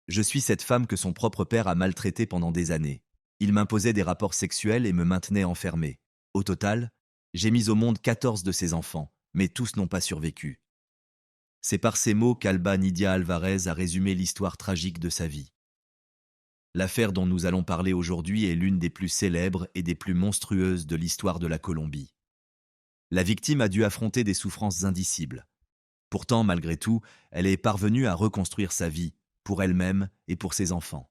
Je suis cette femme que son propre père a maltraitée pendant des années. Il m'imposait des rapports sexuels et me maintenait enfermée. Au total, j'ai mis au monde 14 de ses enfants, mais tous n'ont pas survécu. C'est par ces mots qu'Alba Nidia Alvarez a résumé l'histoire tragique de sa vie. L'affaire dont nous allons parler aujourd'hui est l'une des plus célèbres et des plus monstrueuses de l'histoire de la Colombie. La victime a dû affronter des souffrances indicibles. Pourtant, malgré tout, elle est parvenue à reconstruire sa vie, pour elle-même et pour ses enfants.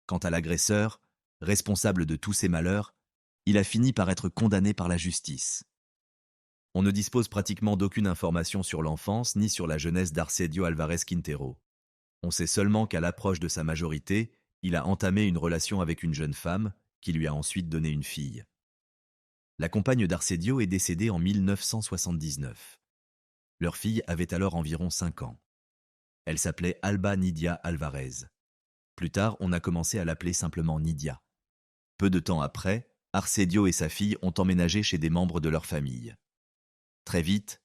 Quant à l'agresseur, responsable de tous ces malheurs, il a fini par être condamné par la justice. On ne dispose pratiquement d'aucune information sur l'enfance ni sur la jeunesse d'Arcedio Alvarez Quintero. On sait seulement qu'à l'approche de sa majorité, il a entamé une relation avec une jeune femme, qui lui a ensuite donné une fille. La compagne d'Arcedio est décédée en 1979. Leur fille avait alors environ 5 ans. Elle s'appelait Alba Nidia Alvarez. Plus tard, on a commencé à l'appeler simplement Nidia. Peu de temps après, Arcedio et sa fille ont emménagé chez des membres de leur famille. Très vite,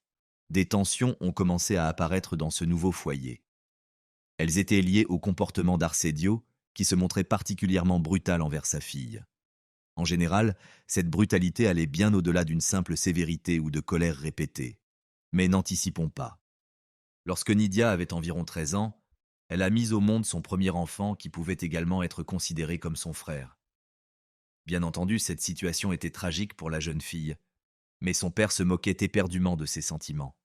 des tensions ont commencé à apparaître dans ce nouveau foyer. Elles étaient liées au comportement d'Arcedio, qui se montrait particulièrement brutal envers sa fille. En général, cette brutalité allait bien au-delà d'une simple sévérité ou de colère répétée. Mais n'anticipons pas. Lorsque Nidia avait environ 13 ans, elle a mis au monde son premier enfant qui pouvait également être considéré comme son frère. Bien entendu, cette situation était tragique pour la jeune fille, mais son père se moquait éperdument de ses sentiments.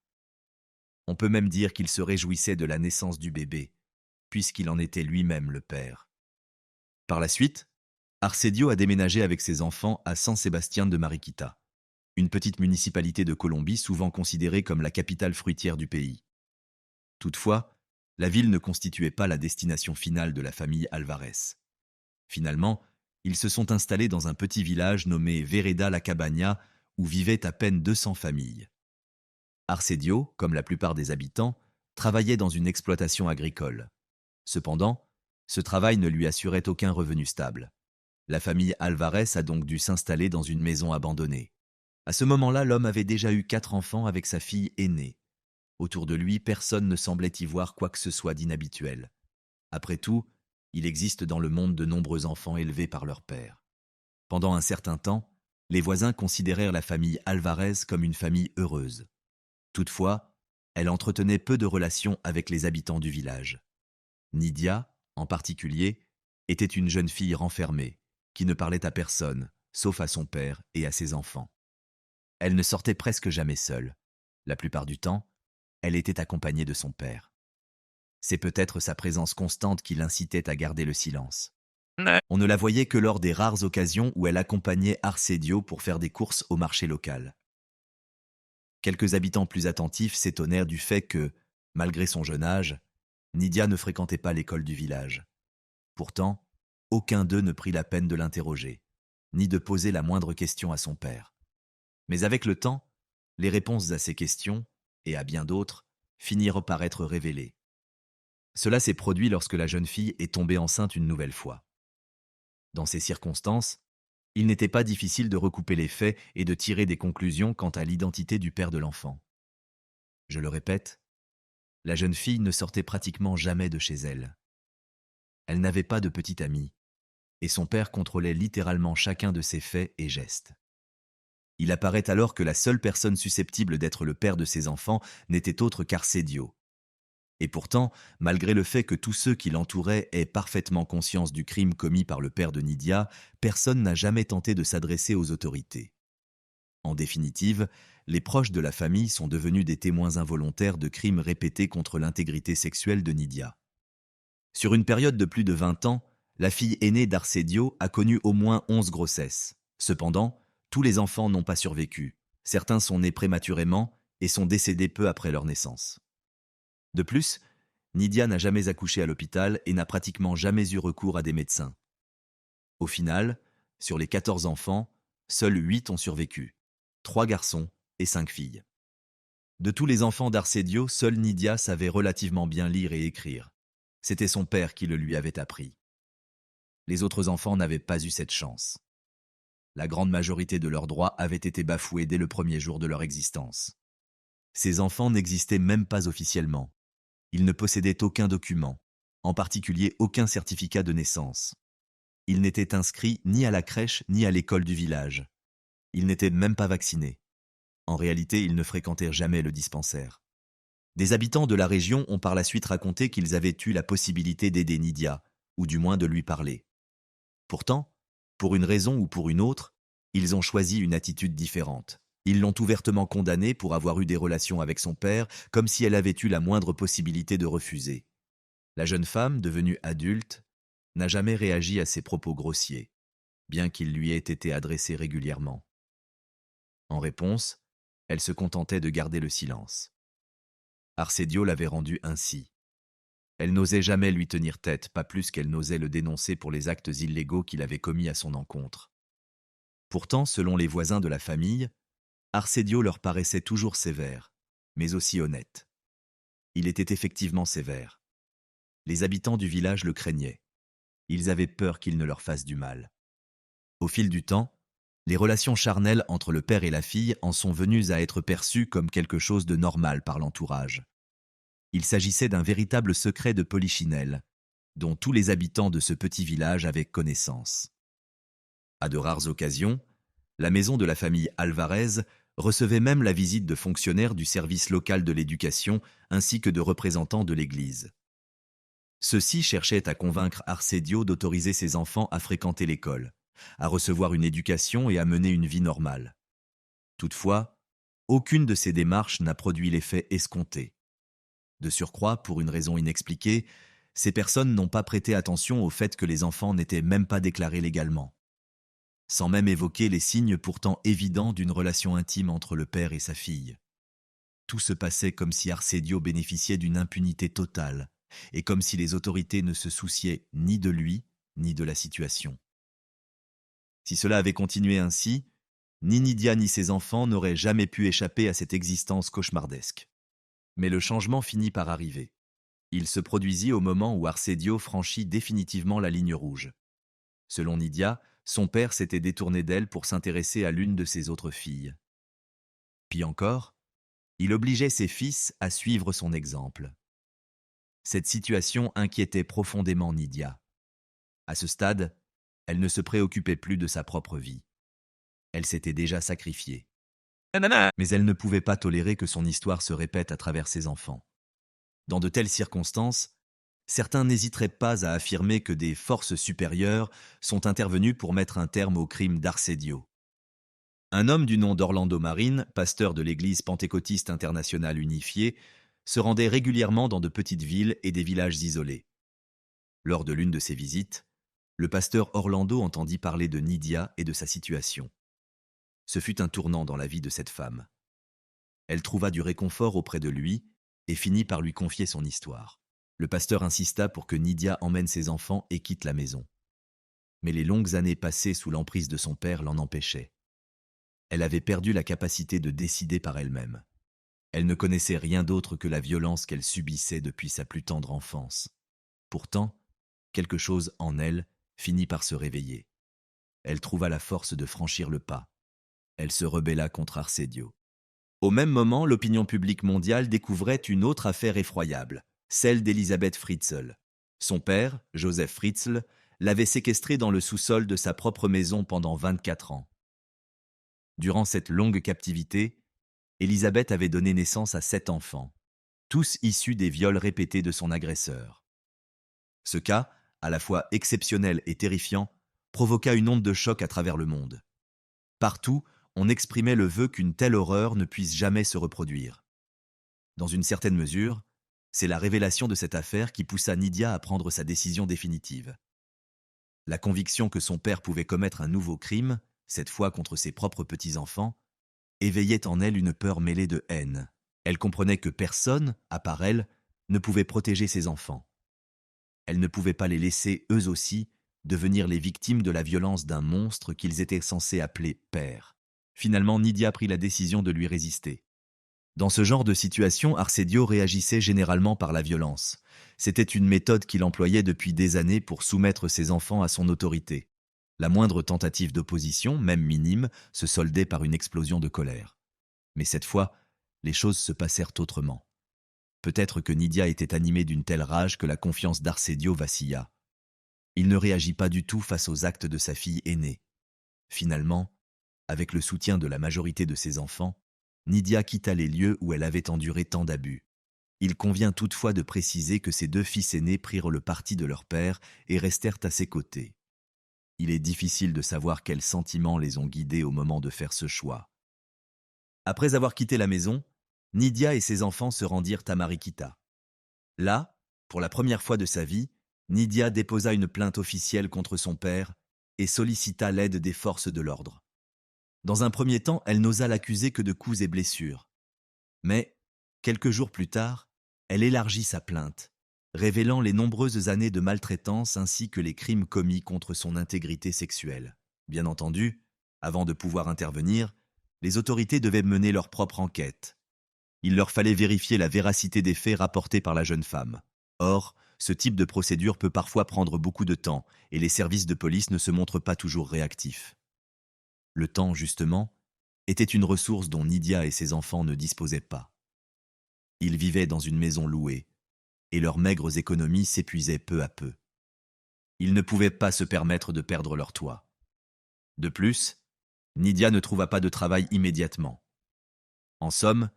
On peut même dire qu'il se réjouissait de la naissance du bébé, puisqu'il en était lui-même le père. Par la suite, Arcedio a déménagé avec ses enfants à San Sebastián de Mariquita, une petite municipalité de Colombie souvent considérée comme la capitale fruitière du pays. Toutefois, la ville ne constituait pas la destination finale de la famille Alvarez. Finalement, ils se sont installés dans un petit village nommé Vereda la Cabaña, où vivaient à peine 200 familles. Arcedio, comme la plupart des habitants, travaillait dans une exploitation agricole. Cependant, ce travail ne lui assurait aucun revenu stable. La famille Alvarez a donc dû s'installer dans une maison abandonnée. À ce moment-là, l'homme avait déjà eu 4 enfants avec sa fille aînée. Autour de lui, personne ne semblait y voir quoi que ce soit d'inhabituel. Après tout, il existe dans le monde de nombreux enfants élevés par leur père. Pendant un certain temps, les voisins considérèrent la famille Alvarez comme une famille heureuse. Toutefois, elle entretenait peu de relations avec les habitants du village. Nidia, en particulier, était une jeune fille renfermée, qui ne parlait à personne, sauf à son père et à ses enfants. Elle ne sortait presque jamais seule. La plupart du temps, elle était accompagnée de son père. C'est peut-être sa présence constante qui l'incitait à garder le silence. On ne la voyait que lors des rares occasions où elle accompagnait Arcedio pour faire des courses au marché local. Quelques habitants plus attentifs s'étonnèrent du fait que, malgré son jeune âge, Nidia ne fréquentait pas l'école du village. Pourtant, aucun d'eux ne prit la peine de l'interroger, ni de poser la moindre question à son père. Mais avec le temps, les réponses à ces questions, et à bien d'autres, finirent par être révélées. Cela s'est produit lorsque la jeune fille est tombée enceinte une nouvelle fois. Dans ces circonstances, il n'était pas difficile de recouper les faits et de tirer des conclusions quant à l'identité du père de l'enfant. Je le répète, la jeune fille ne sortait pratiquement jamais de chez elle. Elle n'avait pas de petit ami, et son père contrôlait littéralement chacun de ses faits et gestes. Il apparaît alors que la seule personne susceptible d'être le père de ses enfants n'était autre qu'Arcedio. Et pourtant, malgré le fait que tous ceux qui l'entouraient aient parfaitement conscience du crime commis par le père de Nidia, personne n'a jamais tenté de s'adresser aux autorités. En définitive, les proches de la famille sont devenus des témoins involontaires de crimes répétés contre l'intégrité sexuelle de Nidia. Sur une période de plus de 20 ans, la fille aînée d'Arcedio a connu au moins 11 grossesses. Cependant, tous les enfants n'ont pas survécu. Certains sont nés prématurément et sont décédés peu après leur naissance. De plus, Nidia n'a jamais accouché à l'hôpital et n'a pratiquement jamais eu recours à des médecins. Au final, sur les 14 enfants, seuls 8 ont survécu, 3 garçons et 5 filles. De tous les enfants d'Arcedio, seule Nidia savait relativement bien lire et écrire. C'était son père qui le lui avait appris. Les autres enfants n'avaient pas eu cette chance. La grande majorité de leurs droits avaient été bafoués dès le premier jour de leur existence. Ces enfants n'existaient même pas officiellement. Ils ne possédaient aucun document. en particulier aucun certificat de naissance. Il n'était inscrit ni à la crèche ni à l'école du village. Il n'était même pas vacciné. En réalité, il ne fréquentait jamais le dispensaire. Des habitants de la région ont par la suite raconté qu'ils avaient eu la possibilité d'aider Nidia, ou du moins de lui parler. Pourtant, pour une raison ou pour une autre, ils ont choisi une attitude différente. Ils l'ont ouvertement condamnée pour avoir eu des relations avec son père, comme si elle avait eu la moindre possibilité de refuser. La jeune femme, devenue adulte, n'a jamais réagi à ces propos grossiers, bien qu'ils lui aient été adressés régulièrement. En réponse, elle se contentait de garder le silence. Arcedio l'avait rendue ainsi. Elle n'osait jamais lui tenir tête, pas plus qu'elle n'osait le dénoncer pour les actes illégaux qu'il avait commis à son encontre. Pourtant, selon les voisins de la famille, Arcedio leur paraissait toujours sévère, mais aussi honnête. Il était effectivement sévère. Les habitants du village le craignaient. Ils avaient peur qu'il ne leur fasse du mal. Au fil du temps, les relations charnelles entre le père et la fille en sont venues à être perçues comme quelque chose de normal par l'entourage. Il s'agissait d'un véritable secret de polichinelle, dont tous les habitants de ce petit village avaient connaissance. À de rares occasions, la maison de la famille Alvarez recevait même la visite de fonctionnaires du service local de l'éducation ainsi que de représentants de l'Église. Ceux-ci cherchaient à convaincre Arcedio d'autoriser ses enfants à fréquenter l'école, à recevoir une éducation et à mener une vie normale. Toutefois, aucune de ces démarches n'a produit l'effet escompté. De surcroît, pour une raison inexpliquée, ces personnes n'ont pas prêté attention au fait que les enfants n'étaient même pas déclarés légalement, sans même évoquer les signes pourtant évidents d'une relation intime entre le père et sa fille. Tout se passait comme si Arcedio bénéficiait d'une impunité totale, et comme si les autorités ne se souciaient ni de lui, ni de la situation. Si cela avait continué ainsi, ni Nidia ni ses enfants n'auraient jamais pu échapper à cette existence cauchemardesque. Mais le changement finit par arriver. Il se produisit au moment où Arcedio franchit définitivement la ligne rouge. Selon Nidia, son père s'était détourné d'elle pour s'intéresser à l'une de ses autres filles. Puis encore, il obligeait ses fils à suivre son exemple. Cette situation inquiétait profondément Nidia. À ce stade, elle ne se préoccupait plus de sa propre vie. Elle s'était déjà sacrifiée. Mais elle ne pouvait pas tolérer que son histoire se répète à travers ses enfants. Dans de telles circonstances, certains n'hésiteraient pas à affirmer que des forces supérieures sont intervenues pour mettre un terme au crime d'Arcedio. Un homme du nom d'Orlando Marin, pasteur de l'Église pentecôtiste internationale unifiée, se rendait régulièrement dans de petites villes et des villages isolés. Lors de l'une de ses visites, le pasteur Orlando entendit parler de Nidia et de sa situation. Ce fut un tournant dans la vie de cette femme. Elle trouva du réconfort auprès de lui et finit par lui confier son histoire. Le pasteur insista pour que Nidia emmène ses enfants et quitte la maison. Mais les longues années passées sous l'emprise de son père l'en empêchaient. Elle avait perdu la capacité de décider par elle-même. Elle ne connaissait rien d'autre que la violence qu'elle subissait depuis sa plus tendre enfance. Pourtant, quelque chose en elle finit par se réveiller. Elle trouva la force de franchir le pas. Elle se rebella contre Arcedio. Au même moment, l'opinion publique mondiale découvrait une autre affaire effroyable, celle d'Elisabeth Fritzl. Son père, Joseph Fritzl, l'avait séquestrée dans le sous-sol de sa propre maison pendant 24 ans. Durant cette longue captivité, Elisabeth avait donné naissance à 7 enfants, tous issus des viols répétés de son agresseur. Ce cas, à la fois exceptionnel et terrifiant, provoqua une onde de choc à travers le monde. Partout, on exprimait le vœu qu'une telle horreur ne puisse jamais se reproduire. Dans une certaine mesure, c'est la révélation de cette affaire qui poussa Nidia à prendre sa décision définitive. La conviction que son père pouvait commettre un nouveau crime, cette fois contre ses propres petits-enfants, éveillait en elle une peur mêlée de haine. Elle comprenait que personne, à part elle, ne pouvait protéger ses enfants. Elle ne pouvait pas les laisser, eux aussi, devenir les victimes de la violence d'un monstre qu'ils étaient censés appeler père. Finalement, Nidia prit la décision de lui résister. Dans ce genre de situation, Arcedio réagissait généralement par la violence. C'était une méthode qu'il employait depuis des années pour soumettre ses enfants à son autorité. La moindre tentative d'opposition, même minime, se soldait par une explosion de colère. Mais cette fois, les choses se passèrent autrement. Peut-être que Nidia était animée d'une telle rage que la confiance d'Arsédio vacilla. Il ne réagit pas du tout face aux actes de sa fille aînée. Finalement, avec le soutien de la majorité de ses enfants, Nidia quitta les lieux où elle avait enduré tant d'abus. Il convient toutefois de préciser que ses deux fils aînés prirent le parti de leur père et restèrent à ses côtés. Il est difficile de savoir quels sentiments les ont guidés au moment de faire ce choix. Après avoir quitté la maison, Nidia et ses enfants se rendirent à Marikita. Là, pour la première fois de sa vie, Nidia déposa une plainte officielle contre son père et sollicita l'aide des forces de l'ordre. Dans un premier temps, elle n'osa l'accuser que de coups et blessures. Mais, quelques jours plus tard, elle élargit sa plainte, révélant les nombreuses années de maltraitance ainsi que les crimes commis contre son intégrité sexuelle. Bien entendu, avant de pouvoir intervenir, les autorités devaient mener leur propre enquête. Il leur fallait vérifier la véracité des faits rapportés par la jeune femme. Or, ce type de procédure peut parfois prendre beaucoup de temps et les services de police ne se montrent pas toujours réactifs. Le temps, justement, était une ressource dont Nidia et ses enfants ne disposaient pas. Ils vivaient dans une maison louée, et leurs maigres économies s'épuisaient peu à peu. Ils ne pouvaient pas se permettre de perdre leur toit. De plus, Nidia ne trouva pas de travail immédiatement. En somme,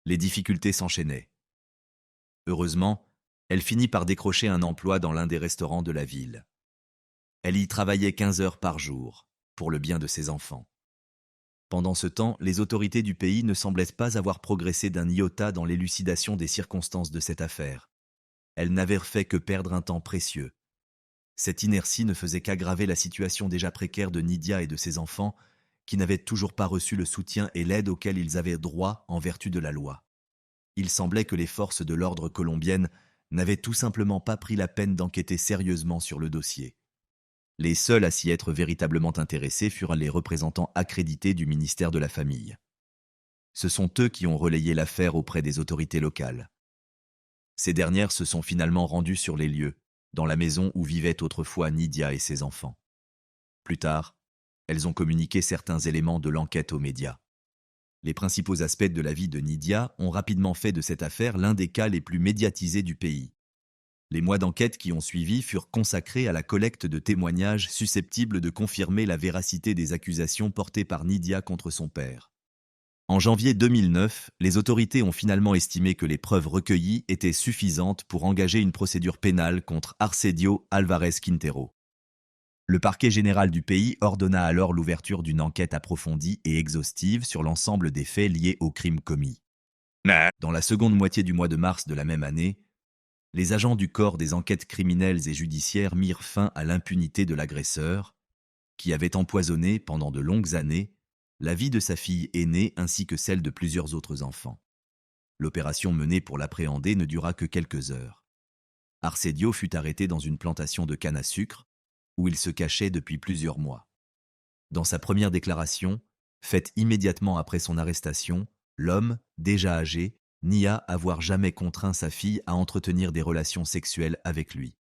les difficultés s'enchaînaient. Heureusement, elle finit par décrocher un emploi dans l'un des restaurants de la ville. Elle y travaillait 15 heures par jour, pour le bien de ses enfants. Pendant ce temps, les autorités du pays ne semblaient pas avoir progressé d'un iota dans l'élucidation des circonstances de cette affaire. Elles n'avaient fait que perdre un temps précieux. Cette inertie ne faisait qu'aggraver la situation déjà précaire de Nidia et de ses enfants, qui n'avaient toujours pas reçu le soutien et l'aide auxquels ils avaient droit en vertu de la loi. Il semblait que les forces de l'ordre colombiennes n'avaient tout simplement pas pris la peine d'enquêter sérieusement sur le dossier. Les seuls à s'y être véritablement intéressés furent les représentants accrédités du ministère de la Famille. Ce sont eux qui ont relayé l'affaire auprès des autorités locales. Ces dernières se sont finalement rendues sur les lieux, dans la maison où vivaient autrefois Nidia et ses enfants. Plus tard, elles ont communiqué certains éléments de l'enquête aux médias. Les principaux aspects de la vie de Nidia ont rapidement fait de cette affaire l'un des cas les plus médiatisés du pays. Les mois d'enquête qui ont suivi furent consacrés à la collecte de témoignages susceptibles de confirmer la véracité des accusations portées par Nidia contre son père. En janvier 2009, les autorités ont finalement estimé que les preuves recueillies étaient suffisantes pour engager une procédure pénale contre Arsédio Álvarez Quintero. Le parquet général du pays ordonna alors l'ouverture d'une enquête approfondie et exhaustive sur l'ensemble des faits liés aux crimes commis. Dans la seconde moitié du mois de mars de la même année, les agents du corps des enquêtes criminelles et judiciaires mirent fin à l'impunité de l'agresseur, qui avait empoisonné, pendant de longues années, la vie de sa fille aînée ainsi que celle de plusieurs autres enfants. L'opération menée pour l'appréhender ne dura que quelques heures. Arsédio fut arrêté dans une plantation de canne à sucre, où il se cachait depuis plusieurs mois. Dans sa première déclaration, faite immédiatement après son arrestation, l'homme, déjà âgé, nia avoir jamais contraint sa fille à entretenir des relations sexuelles avec lui.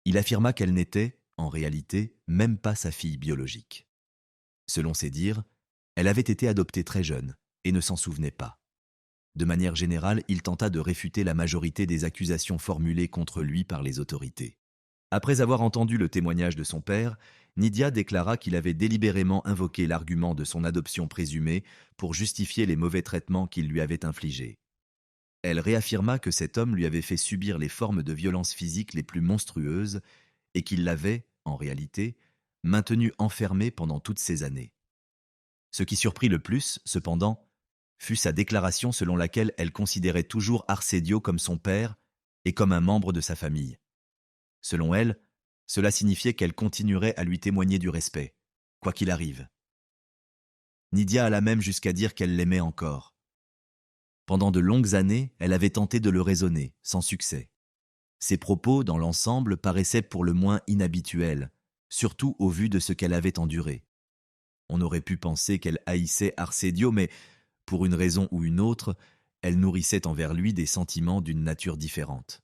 Il affirma qu'elle n'était, en réalité, même pas sa fille biologique. Selon ses dires, elle avait été adoptée très jeune et ne s'en souvenait pas. De manière générale, il tenta de réfuter la majorité des accusations formulées contre lui par les autorités. Après avoir entendu le témoignage de son père, Nidia déclara qu'il avait délibérément invoqué l'argument de son adoption présumée pour justifier les mauvais traitements qu'il lui avait infligés. Elle réaffirma que cet homme lui avait fait subir les formes de violence physique les plus monstrueuses et qu'il l'avait, en réalité, maintenue enfermée pendant toutes ces années. Ce qui surprit le plus, cependant, fut sa déclaration selon laquelle elle considérait toujours Arsédio comme son père et comme un membre de sa famille. Selon elle, cela signifiait qu'elle continuerait à lui témoigner du respect, quoi qu'il arrive. Nidia alla même jusqu'à dire qu'elle l'aimait encore. Pendant de longues années, elle avait tenté de le raisonner, sans succès. Ses propos, dans l'ensemble, paraissaient pour le moins inhabituels, surtout au vu de ce qu'elle avait enduré. On aurait pu penser qu'elle haïssait Arsédio, mais, pour une raison ou une autre, elle nourrissait envers lui des sentiments d'une nature différente.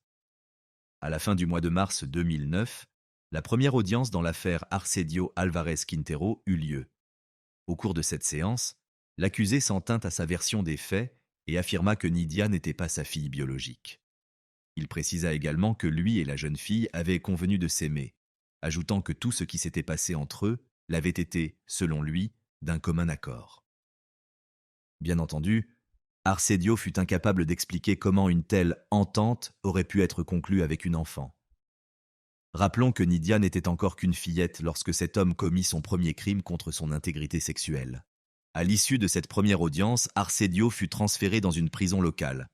À la fin du mois de mars 2009, la première audience dans l'affaire Arsédio Álvarez Quintero eut lieu. Au cours de cette séance, l'accusé s'en tint à sa version des faits et affirma que Nidia n'était pas sa fille biologique. Il précisa également que lui et la jeune fille avaient convenu de s'aimer, ajoutant que tout ce qui s'était passé entre eux l'avait été, selon lui, d'un commun accord. Bien entendu, Arcedio fut incapable d'expliquer comment une telle entente aurait pu être conclue avec une enfant. Rappelons que Nidia n'était encore qu'une fillette lorsque cet homme commit son premier crime contre son intégrité sexuelle. À l'issue de cette première audience, Arcedio fut transféré dans une prison locale.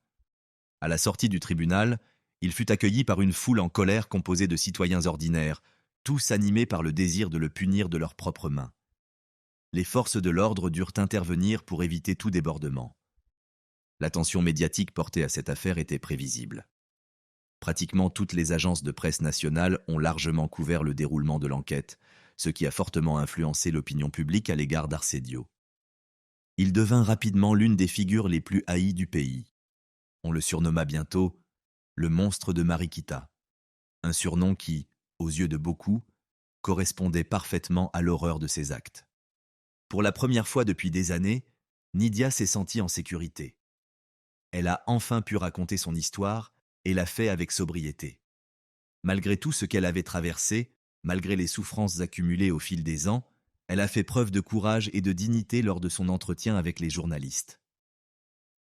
À la sortie du tribunal, il fut accueilli par une foule en colère composée de citoyens ordinaires, tous animés par le désir de le punir de leurs propres mains. Les forces de l'ordre durent intervenir pour éviter tout débordement. L'attention médiatique portée à cette affaire était prévisible. Pratiquement toutes les agences de presse nationales ont largement couvert le déroulement de l'enquête, ce qui a fortement influencé l'opinion publique à l'égard d'Arcedio. Il devint rapidement l'une des figures les plus haïes du pays. On le surnomma bientôt le monstre de Mariquita, un surnom qui, aux yeux de beaucoup, correspondait parfaitement à l'horreur de ses actes. Pour la première fois depuis des années, Nidia s'est sentie en sécurité. Elle a enfin pu raconter son histoire et l'a fait avec sobriété. Malgré tout ce qu'elle avait traversé, malgré les souffrances accumulées au fil des ans, elle a fait preuve de courage et de dignité lors de son entretien avec les journalistes.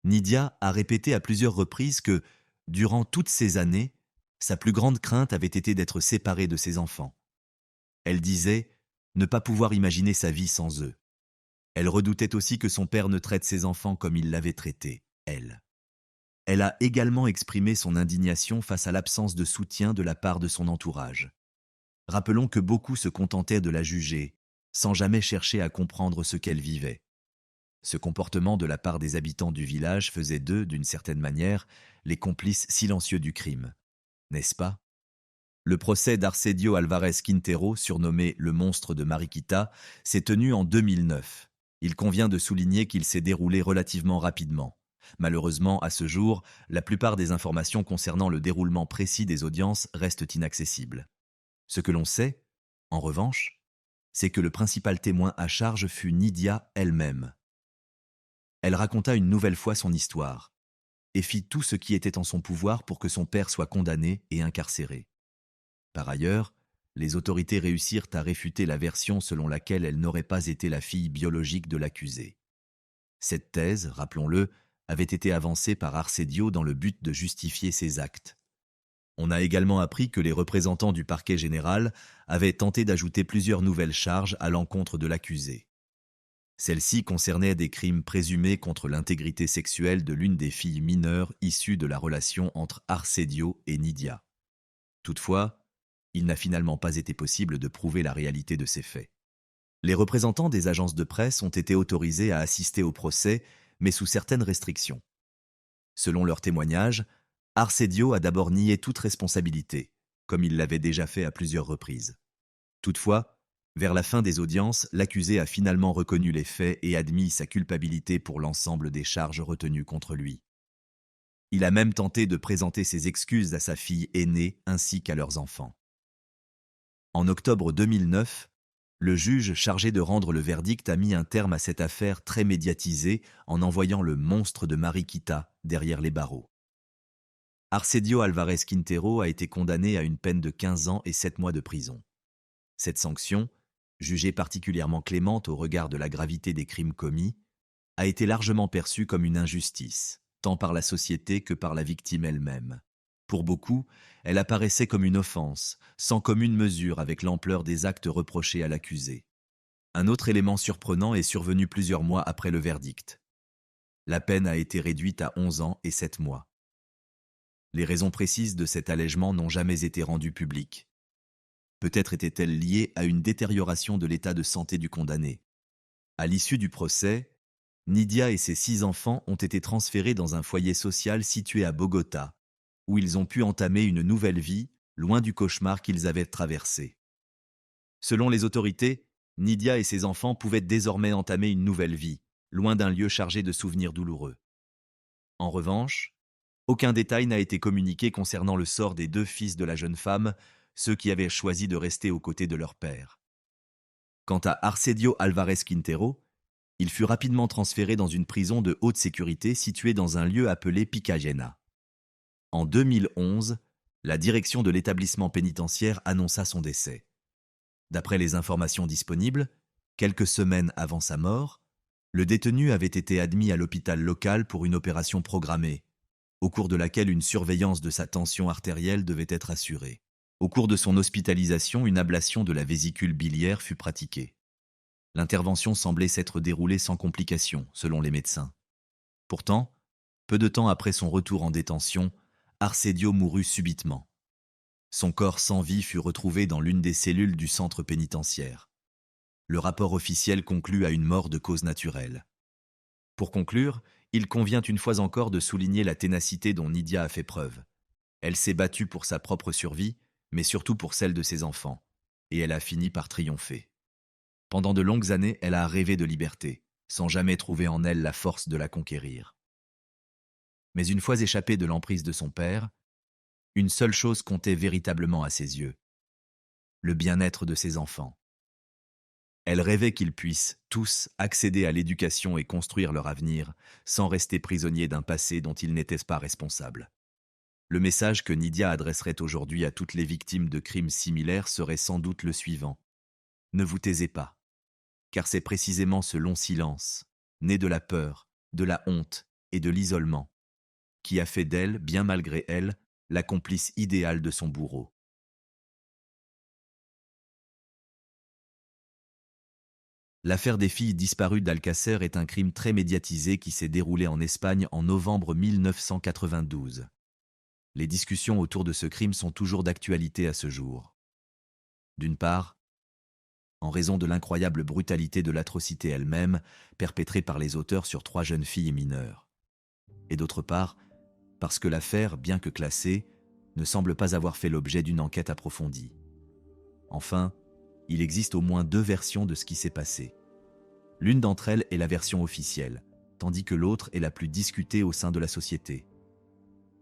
Nidia a répété à plusieurs reprises que, durant toutes ces années, sa plus grande crainte avait été d'être séparée de ses enfants. Elle disait ne pas pouvoir imaginer sa vie sans eux. Elle redoutait aussi que son père ne traite ses enfants comme il l'avait traité, elle. Elle a également exprimé son indignation face à l'absence de soutien de la part de son entourage. Rappelons que beaucoup se contentaient de la juger, sans jamais chercher à comprendre ce qu'elle vivait. Ce comportement de la part des habitants du village faisait d'eux, d'une certaine manière, les complices silencieux du crime. N'est-ce pas? Le procès d'Arcedio Alvarez Quintero, surnommé le monstre de Mariquita, s'est tenu en 2009. Il convient de souligner qu'il s'est déroulé relativement rapidement. Malheureusement, à ce jour, la plupart des informations concernant le déroulement précis des audiences restent inaccessibles. Ce que l'on sait, en revanche, c'est que le principal témoin à charge fut Nidia elle-même. Elle raconta une nouvelle fois son histoire et fit tout ce qui était en son pouvoir pour que son père soit condamné et incarcéré. Par ailleurs, les autorités réussirent à réfuter la version selon laquelle elle n'aurait pas été la fille biologique de l'accusé. Cette thèse, rappelons-le, avait été avancée par Arcedio dans le but de justifier ses actes. On a également appris que les représentants du parquet général avaient tenté d'ajouter plusieurs nouvelles charges à l'encontre de l'accusé. Celles-ci concernaient des crimes présumés contre l'intégrité sexuelle de l'une des filles mineures issues de la relation entre Arcedio et Nidia. Toutefois, il n'a finalement pas été possible de prouver la réalité de ces faits. Les représentants des agences de presse ont été autorisés à assister au procès, mais sous certaines restrictions. Selon leurs témoignages, Arcedio a d'abord nié toute responsabilité, comme il l'avait déjà fait à plusieurs reprises. Toutefois, vers la fin des audiences, l'accusé a finalement reconnu les faits et admis sa culpabilité pour l'ensemble des charges retenues contre lui. Il a même tenté de présenter ses excuses à sa fille aînée ainsi qu'à leurs enfants. En octobre 2009, le juge chargé de rendre le verdict a mis un terme à cette affaire très médiatisée en envoyant le monstre de Mariquita derrière les barreaux. Arcedio Alvarez Quintero a été condamné à une peine de 15 ans et 7 mois de prison. Cette sanction, jugée particulièrement clémente au regard de la gravité des crimes commis, a été largement perçue comme une injustice, tant par la société que par la victime elle-même. Pour beaucoup, elle apparaissait comme une offense, sans commune mesure avec l'ampleur des actes reprochés à l'accusé. Un autre élément surprenant est survenu plusieurs mois après le verdict. La peine a été réduite à 11 ans et 7 mois. Les raisons précises de cet allègement n'ont jamais été rendues publiques. Peut-être était-elle liée à une détérioration de l'état de santé du condamné. À l'issue du procès, Nidia et ses 6 enfants ont été transférés dans un foyer social situé à Bogota, où ils ont pu entamer une nouvelle vie, loin du cauchemar qu'ils avaient traversé. Selon les autorités, Nidia et ses enfants pouvaient désormais entamer une nouvelle vie, loin d'un lieu chargé de souvenirs douloureux. En revanche, aucun détail n'a été communiqué concernant le sort des 2 fils de la jeune femme, ceux qui avaient choisi de rester aux côtés de leur père. Quant à Arcedio Alvarez Quintero, Il fut rapidement transféré dans une prison de haute sécurité située dans un lieu appelé Picayena. En 2011, la direction de l'établissement pénitentiaire annonça son décès. D'après les informations disponibles, quelques semaines avant sa mort, le détenu avait été admis à l'hôpital local pour une opération programmée, au cours de laquelle une surveillance de sa tension artérielle devait être assurée. Au cours de son hospitalisation, une ablation de la vésicule biliaire fut pratiquée. L'intervention semblait s'être déroulée sans complications, selon les médecins. Pourtant, peu de temps après son retour en détention, Arcedio mourut subitement. Son corps sans vie fut retrouvé dans l'une des cellules du centre pénitentiaire. Le rapport officiel conclut à une mort de cause naturelle. Pour conclure, il convient une fois encore de souligner la ténacité dont Nidia a fait preuve. Elle s'est battue pour sa propre survie, mais surtout pour celle de ses enfants, et elle a fini par triompher. Pendant de longues années, elle a rêvé de liberté, sans jamais trouver en elle la force de la conquérir. Mais une fois échappée de l'emprise de son père, une seule chose comptait véritablement à ses yeux: le bien-être de ses enfants. Elle rêvait qu'ils puissent, tous, accéder à l'éducation et construire leur avenir, sans rester prisonniers d'un passé dont ils n'étaient pas responsables. Le message que Nidia adresserait aujourd'hui à toutes les victimes de crimes similaires serait sans doute le suivant: ne vous taisez pas, car c'est précisément ce long silence, né de la peur, de la honte et de l'isolement, qui a fait d'elle, bien malgré elle, la complice idéale de son bourreau. L'affaire des filles disparues d'Alcácer est un crime très médiatisé qui s'est déroulé en Espagne en novembre 1992. Les discussions autour de ce crime sont toujours d'actualité à ce jour. D'une part, en raison de l'incroyable brutalité de l'atrocité elle-même, perpétrée par les auteurs sur 3 jeunes filles mineures. Et d'autre part, parce que l'affaire, bien que classée, ne semble pas avoir fait l'objet d'une enquête approfondie. Enfin, il existe au moins 2 versions de ce qui s'est passé. L'une d'entre elles est la version officielle, tandis que l'autre est la plus discutée au sein de la société.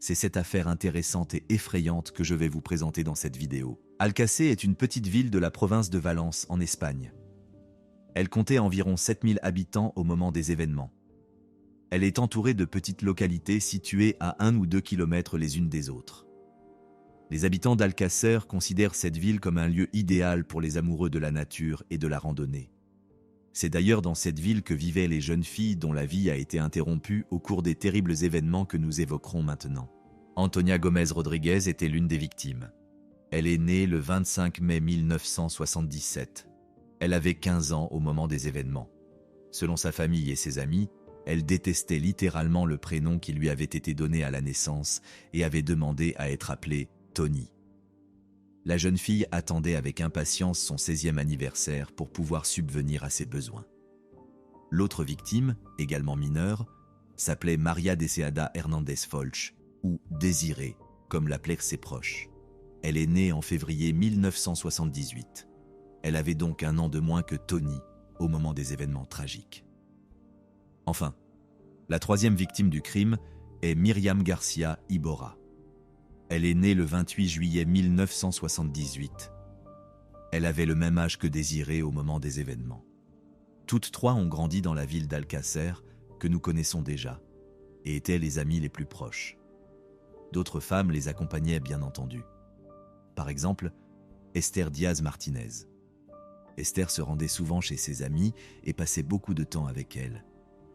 C'est cette affaire intéressante et effrayante que je vais vous présenter dans cette vidéo. Alcácer est une petite ville de la province de Valence, en Espagne. Elle comptait environ 7000 habitants au moment des événements. Elle est entourée de petites localités situées à 1 ou 2 kilomètres les unes des autres. Les habitants d'Alcácer considèrent cette ville comme un lieu idéal pour les amoureux de la nature et de la randonnée. C'est d'ailleurs dans cette ville que vivaient les jeunes filles dont la vie a été interrompue au cours des terribles événements que nous évoquerons maintenant. Antonia Gómez Rodríguez était l'une des victimes. Elle est née le 25 mai 1977. Elle avait 15 ans au moment des événements. Selon sa famille et ses amis, elle détestait littéralement le prénom qui lui avait été donné à la naissance et avait demandé à être appelée Tony. La jeune fille attendait avec impatience son 16e anniversaire pour pouvoir subvenir à ses besoins. L'autre victime, également mineure, s'appelait Maria Deseada Hernández Folch, ou Désirée, comme l'appelèrent ses proches. Elle est née en février 1978. Elle avait donc 1 an de moins que Tony au moment des événements tragiques. Enfin, la 3e victime du crime est Myriam Garcia Iborra. Elle est née le 28 juillet 1978. Elle avait le même âge que Désirée au moment des événements. Toutes 3 ont grandi dans la ville d'Alcácer, que nous connaissons déjà, et étaient les amies les plus proches. D'autres femmes les accompagnaient bien entendu. Par exemple, Esther Diaz Martinez. Esther se rendait souvent chez ses amies et passait beaucoup de temps avec elles.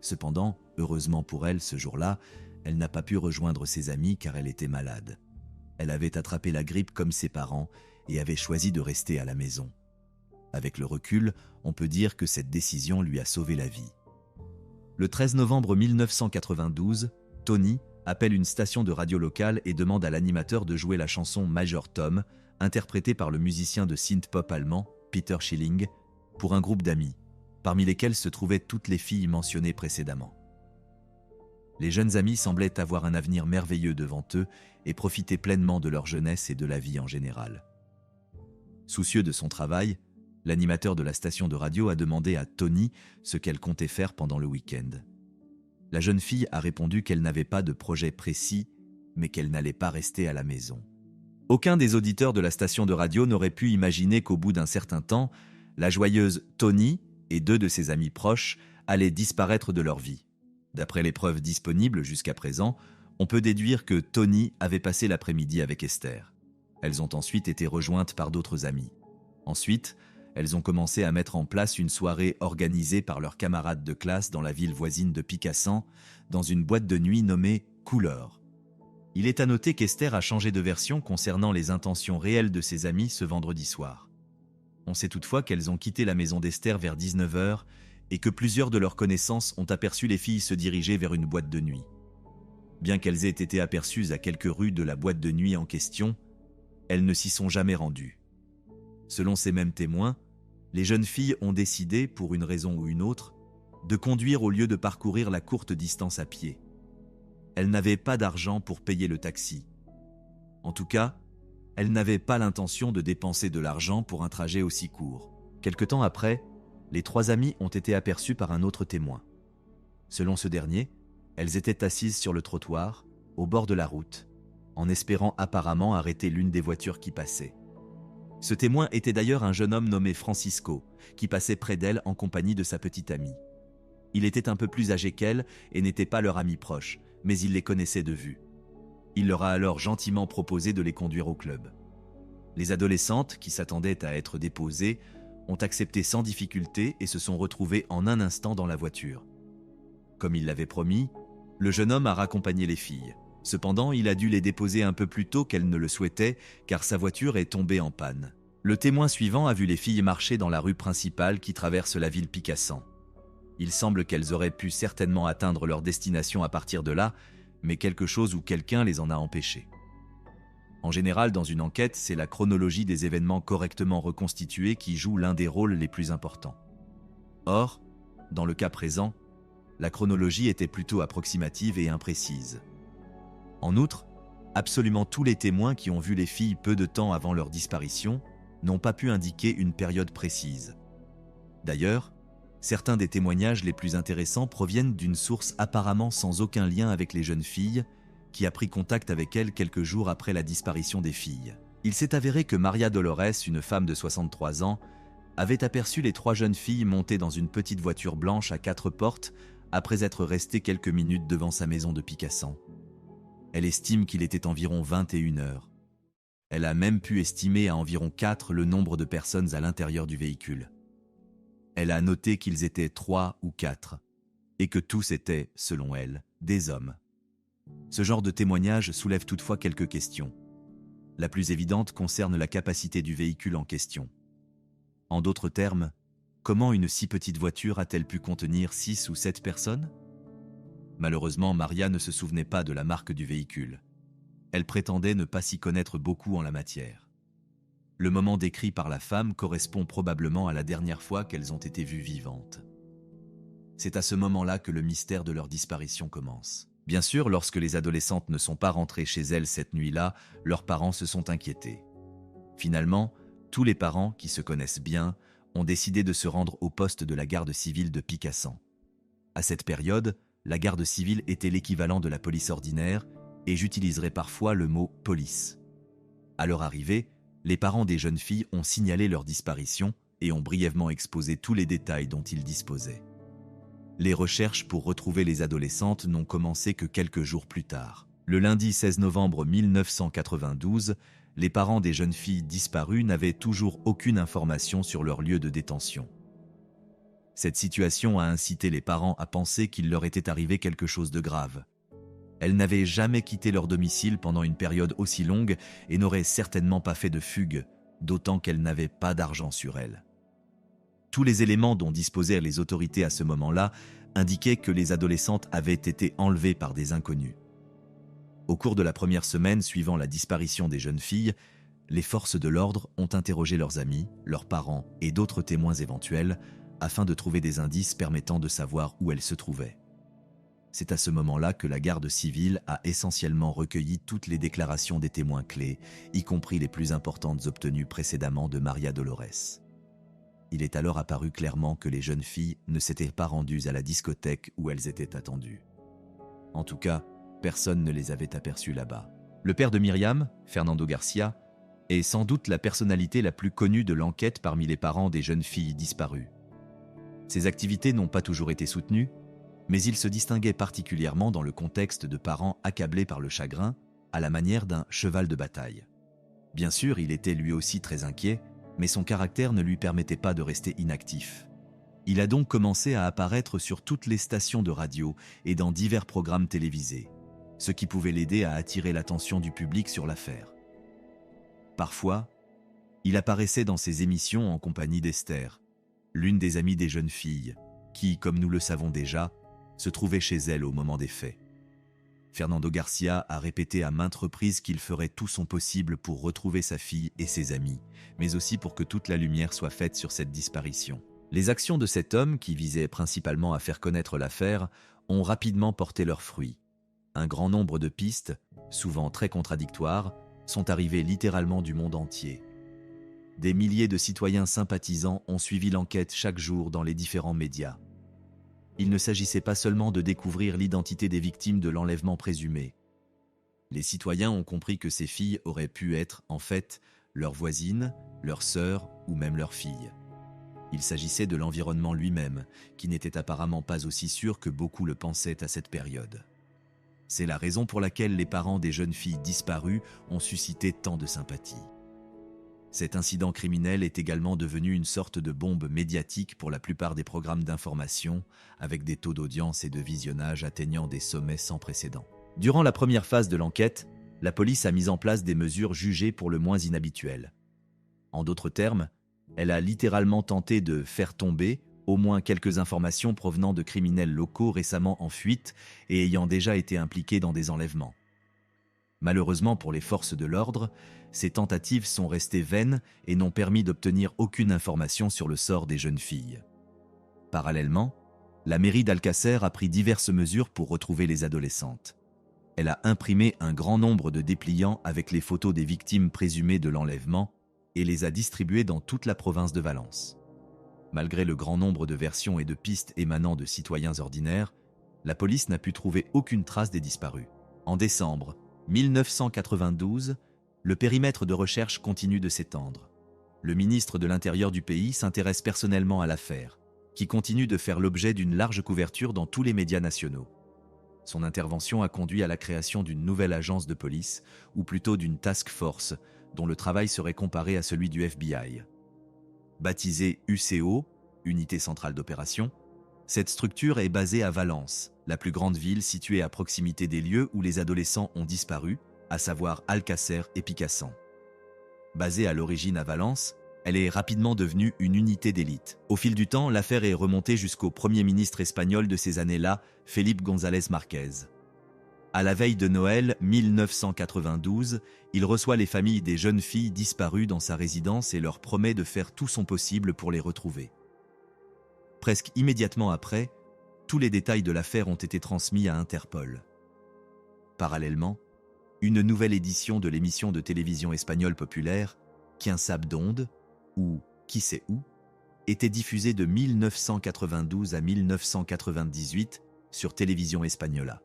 Cependant, heureusement pour elle, ce jour-là, elle n'a pas pu rejoindre ses amies car elle était malade. Elle avait attrapé la grippe comme ses parents et avait choisi de rester à la maison. Avec le recul, on peut dire que cette décision lui a sauvé la vie. Le 13 novembre 1992, Tony appelle une station de radio locale et demande à l'animateur de jouer la chanson Major Tom, interprétée par le musicien de synth-pop allemand Peter Schilling, pour un groupe d'amis, parmi lesquels se trouvaient toutes les filles mentionnées précédemment. Les jeunes amis semblaient avoir un avenir merveilleux devant eux et profiter pleinement de leur jeunesse et de la vie en général. Soucieux de son travail, l'animateur de la station de radio a demandé à Tony ce qu'elle comptait faire pendant le week-end. La jeune fille a répondu qu'elle n'avait pas de projet précis, mais qu'elle n'allait pas rester à la maison. Aucun des auditeurs de la station de radio n'aurait pu imaginer qu'au bout d'un certain temps, la joyeuse Tony et 2 de ses amis proches allaient disparaître de leur vie. D'après les preuves disponibles jusqu'à présent, on peut déduire que Tony avait passé l'après-midi avec Esther. Elles ont ensuite été rejointes par d'autres amis. Ensuite, elles ont commencé à mettre en place une soirée organisée par leurs camarades de classe dans la ville voisine de Picassan, dans une boîte de nuit nommée Couleur. Il est à noter qu'Esther a changé de version concernant les intentions réelles de ses amis ce vendredi soir. On sait toutefois qu'elles ont quitté la maison d'Esther vers 19h et que plusieurs de leurs connaissances ont aperçu les filles se diriger vers une boîte de nuit. Bien qu'elles aient été aperçues à quelques rues de la boîte de nuit en question, elles ne s'y sont jamais rendues. Selon ces mêmes témoins, les jeunes filles ont décidé, pour une raison ou une autre, de conduire au lieu de parcourir la courte distance à pied. Elles n'avaient pas d'argent pour payer le taxi. En tout cas, elles n'avaient pas l'intention de dépenser de l'argent pour un trajet aussi court. Quelque temps après, les trois amies ont été aperçues par un autre témoin. Selon ce dernier, elles étaient assises sur le trottoir, au bord de la route, en espérant apparemment arrêter l'une des voitures qui passait. Ce témoin était d'ailleurs un jeune homme nommé Francisco, qui passait près d'elle en compagnie de sa petite amie. Il était un peu plus âgé qu'elle et n'était pas leur ami proche, mais il les connaissait de vue. Il leur a alors gentiment proposé de les conduire au club. Les adolescentes, qui s'attendaient à être déposées, ont accepté sans difficulté et se sont retrouvées en un instant dans la voiture. Comme il l'avait promis, le jeune homme a raccompagné les filles. Cependant, il a dû les déposer un peu plus tôt qu'elle ne le souhaitait, car sa voiture est tombée en panne. Le témoin suivant a vu les filles marcher dans la rue principale qui traverse la ville Picassan. Il semble qu'elles auraient pu certainement atteindre leur destination à partir de là, mais quelque chose ou quelqu'un les en a empêchées. En général, dans une enquête, c'est la chronologie des événements correctement reconstitués qui joue l'un des rôles les plus importants. Or, dans le cas présent, la chronologie était plutôt approximative et imprécise. En outre, absolument tous les témoins qui ont vu les filles peu de temps avant leur disparition n'ont pas pu indiquer une période précise. D'ailleurs, certains des témoignages les plus intéressants proviennent d'une source apparemment sans aucun lien avec les jeunes filles, qui a pris contact avec elles quelques jours après la disparition des filles. Il s'est avéré que Maria Dolores, une femme de 63 ans, avait aperçu les trois jeunes filles montées dans une petite voiture blanche à 4 portes après être restées quelques minutes devant sa maison de Picassan. Elle estime qu'il était environ 21 heures. Elle a même pu estimer à environ 4 le nombre de personnes à l'intérieur du véhicule. Elle a noté qu'ils étaient 3 ou 4, et que tous étaient, selon elle, des hommes. Ce genre de témoignage soulève toutefois quelques questions. La plus évidente concerne la capacité du véhicule en question. En d'autres termes, comment une si petite voiture a-t-elle pu contenir 6 ou 7 personnes ? Malheureusement, Maria ne se souvenait pas de la marque du véhicule. Elle prétendait ne pas s'y connaître beaucoup en la matière. Le moment décrit par la femme correspond probablement à la dernière fois qu'elles ont été vues vivantes. C'est à ce moment-là que le mystère de leur disparition commence. Bien sûr, lorsque les adolescentes ne sont pas rentrées chez elles cette nuit-là, leurs parents se sont inquiétés. Finalement, tous les parents, qui se connaissent bien, ont décidé de se rendre au poste de la garde civile de Picassan. À cette période, la garde civile était l'équivalent de la police ordinaire, et j'utiliserai parfois le mot « police ». À leur arrivée, les parents des jeunes filles ont signalé leur disparition et ont brièvement exposé tous les détails dont ils disposaient. Les recherches pour retrouver les adolescentes n'ont commencé que quelques jours plus tard. Le lundi 16 novembre 1992, les parents des jeunes filles disparues n'avaient toujours aucune information sur leur lieu de détention. Cette situation a incité les parents à penser qu'il leur était arrivé quelque chose de grave. Elles n'avaient jamais quitté leur domicile pendant une période aussi longue et n'auraient certainement pas fait de fugue, d'autant qu'elles n'avaient pas d'argent sur elles. Tous les éléments dont disposaient les autorités à ce moment-là indiquaient que les adolescentes avaient été enlevées par des inconnus. Au cours de la première semaine suivant la disparition des jeunes filles, les forces de l'ordre ont interrogé leurs amis, leurs parents et d'autres témoins éventuels afin de trouver des indices permettant de savoir où elles se trouvaient. C'est à ce moment-là que la garde civile a essentiellement recueilli toutes les déclarations des témoins clés, y compris les plus importantes obtenues précédemment de Maria Dolores. Il est alors apparu clairement que les jeunes filles ne s'étaient pas rendues à la discothèque où elles étaient attendues. En tout cas, personne ne les avait aperçues là-bas. Le père de Myriam, Fernando Garcia, est sans doute la personnalité la plus connue de l'enquête parmi les parents des jeunes filles disparues. Ses activités n'ont pas toujours été soutenues, mais il se distinguait particulièrement dans le contexte de parents accablés par le chagrin, à la manière d'un cheval de bataille. Bien sûr, il était lui aussi très inquiet, mais son caractère ne lui permettait pas de rester inactif. Il a donc commencé à apparaître sur toutes les stations de radio et dans divers programmes télévisés, ce qui pouvait l'aider à attirer l'attention du public sur l'affaire. Parfois, il apparaissait dans ses émissions en compagnie d'Esther, l'une des amies des jeunes filles, qui, comme nous le savons déjà, se trouvait chez elle au moment des faits. Fernando Garcia a répété à maintes reprises qu'il ferait tout son possible pour retrouver sa fille et ses amis, mais aussi pour que toute la lumière soit faite sur cette disparition. Les actions de cet homme, qui visait principalement à faire connaître l'affaire, ont rapidement porté leurs fruits. Un grand nombre de pistes, souvent très contradictoires, sont arrivées littéralement du monde entier. Des milliers de citoyens sympathisants ont suivi l'enquête chaque jour dans les différents médias. Il ne s'agissait pas seulement de découvrir l'identité des victimes de l'enlèvement présumé. Les citoyens ont compris que ces filles auraient pu être, en fait, leurs voisines, leurs sœurs ou même leurs filles. Il s'agissait de l'environnement lui-même, qui n'était apparemment pas aussi sûr que beaucoup le pensaient à cette période. C'est la raison pour laquelle les parents des jeunes filles disparues ont suscité tant de sympathie. Cet incident criminel est également devenu une sorte de bombe médiatique pour la plupart des programmes d'information, avec des taux d'audience et de visionnage atteignant des sommets sans précédent. Durant la première phase de l'enquête, la police a mis en place des mesures jugées pour le moins inhabituelles. En d'autres termes, elle a littéralement tenté de faire tomber au moins quelques informations provenant de criminels locaux récemment en fuite et ayant déjà été impliqués dans des enlèvements. Malheureusement pour les forces de l'ordre, ces tentatives sont restées vaines et n'ont permis d'obtenir aucune information sur le sort des jeunes filles. Parallèlement, la mairie d'Alcácer a pris diverses mesures pour retrouver les adolescentes. Elle a imprimé un grand nombre de dépliants avec les photos des victimes présumées de l'enlèvement et les a distribués dans toute la province de Valence. Malgré le grand nombre de versions et de pistes émanant de citoyens ordinaires, la police n'a pu trouver aucune trace des disparus. En décembre 1992, le périmètre de recherche continue de s'étendre. Le ministre de l'Intérieur du pays s'intéresse personnellement à l'affaire, qui continue de faire l'objet d'une large couverture dans tous les médias nationaux. Son intervention a conduit à la création d'une nouvelle agence de police, ou plutôt d'une task force, dont le travail serait comparé à celui du FBI. Baptisée UCO, Unité Centrale d'Opération, cette structure est basée à Valence, la plus grande ville située à proximité des lieux où les adolescents ont disparu, à savoir Alcácer et Picassent. Basée à l'origine à Valence, elle est rapidement devenue une unité d'élite. Au fil du temps, l'affaire est remontée jusqu'au premier ministre espagnol de ces années-là, Felipe González Márquez. À la veille de Noël 1992, il reçoit les familles des jeunes filles disparues dans sa résidence et leur promet de faire tout son possible pour les retrouver. Presque immédiatement après, tous les détails de l'affaire ont été transmis à Interpol. Parallèlement, une nouvelle édition de l'émission de télévision espagnole populaire, Quien sabe dónde, ou Qui sait où, était diffusée de 1992 à 1998 sur Télévision Española.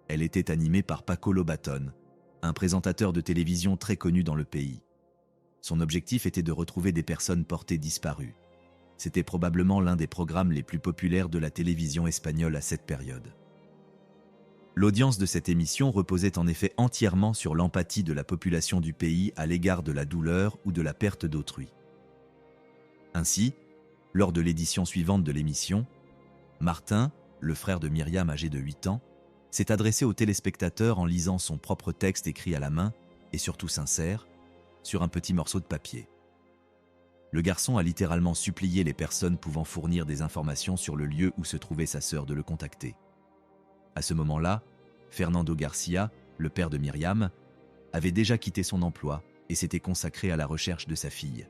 Elle était animée par Paco Lobaton, un présentateur de télévision très connu dans le pays. Son objectif était de retrouver des personnes portées disparues. C'était probablement l'un des programmes les plus populaires de la télévision espagnole à cette période. L'audience de cette émission reposait en effet entièrement sur l'empathie de la population du pays à l'égard de la douleur ou de la perte d'autrui. Ainsi, lors de l'édition suivante de l'émission, Martin, le frère de Myriam âgé de 8 ans, s'est adressé aux téléspectateurs en lisant son propre texte écrit à la main, et surtout sincère, sur un petit morceau de papier. Le garçon a littéralement supplié les personnes pouvant fournir des informations sur le lieu où se trouvait sa sœur de le contacter. À ce moment-là, Fernando Garcia, le père de Myriam, avait déjà quitté son emploi et s'était consacré à la recherche de sa fille.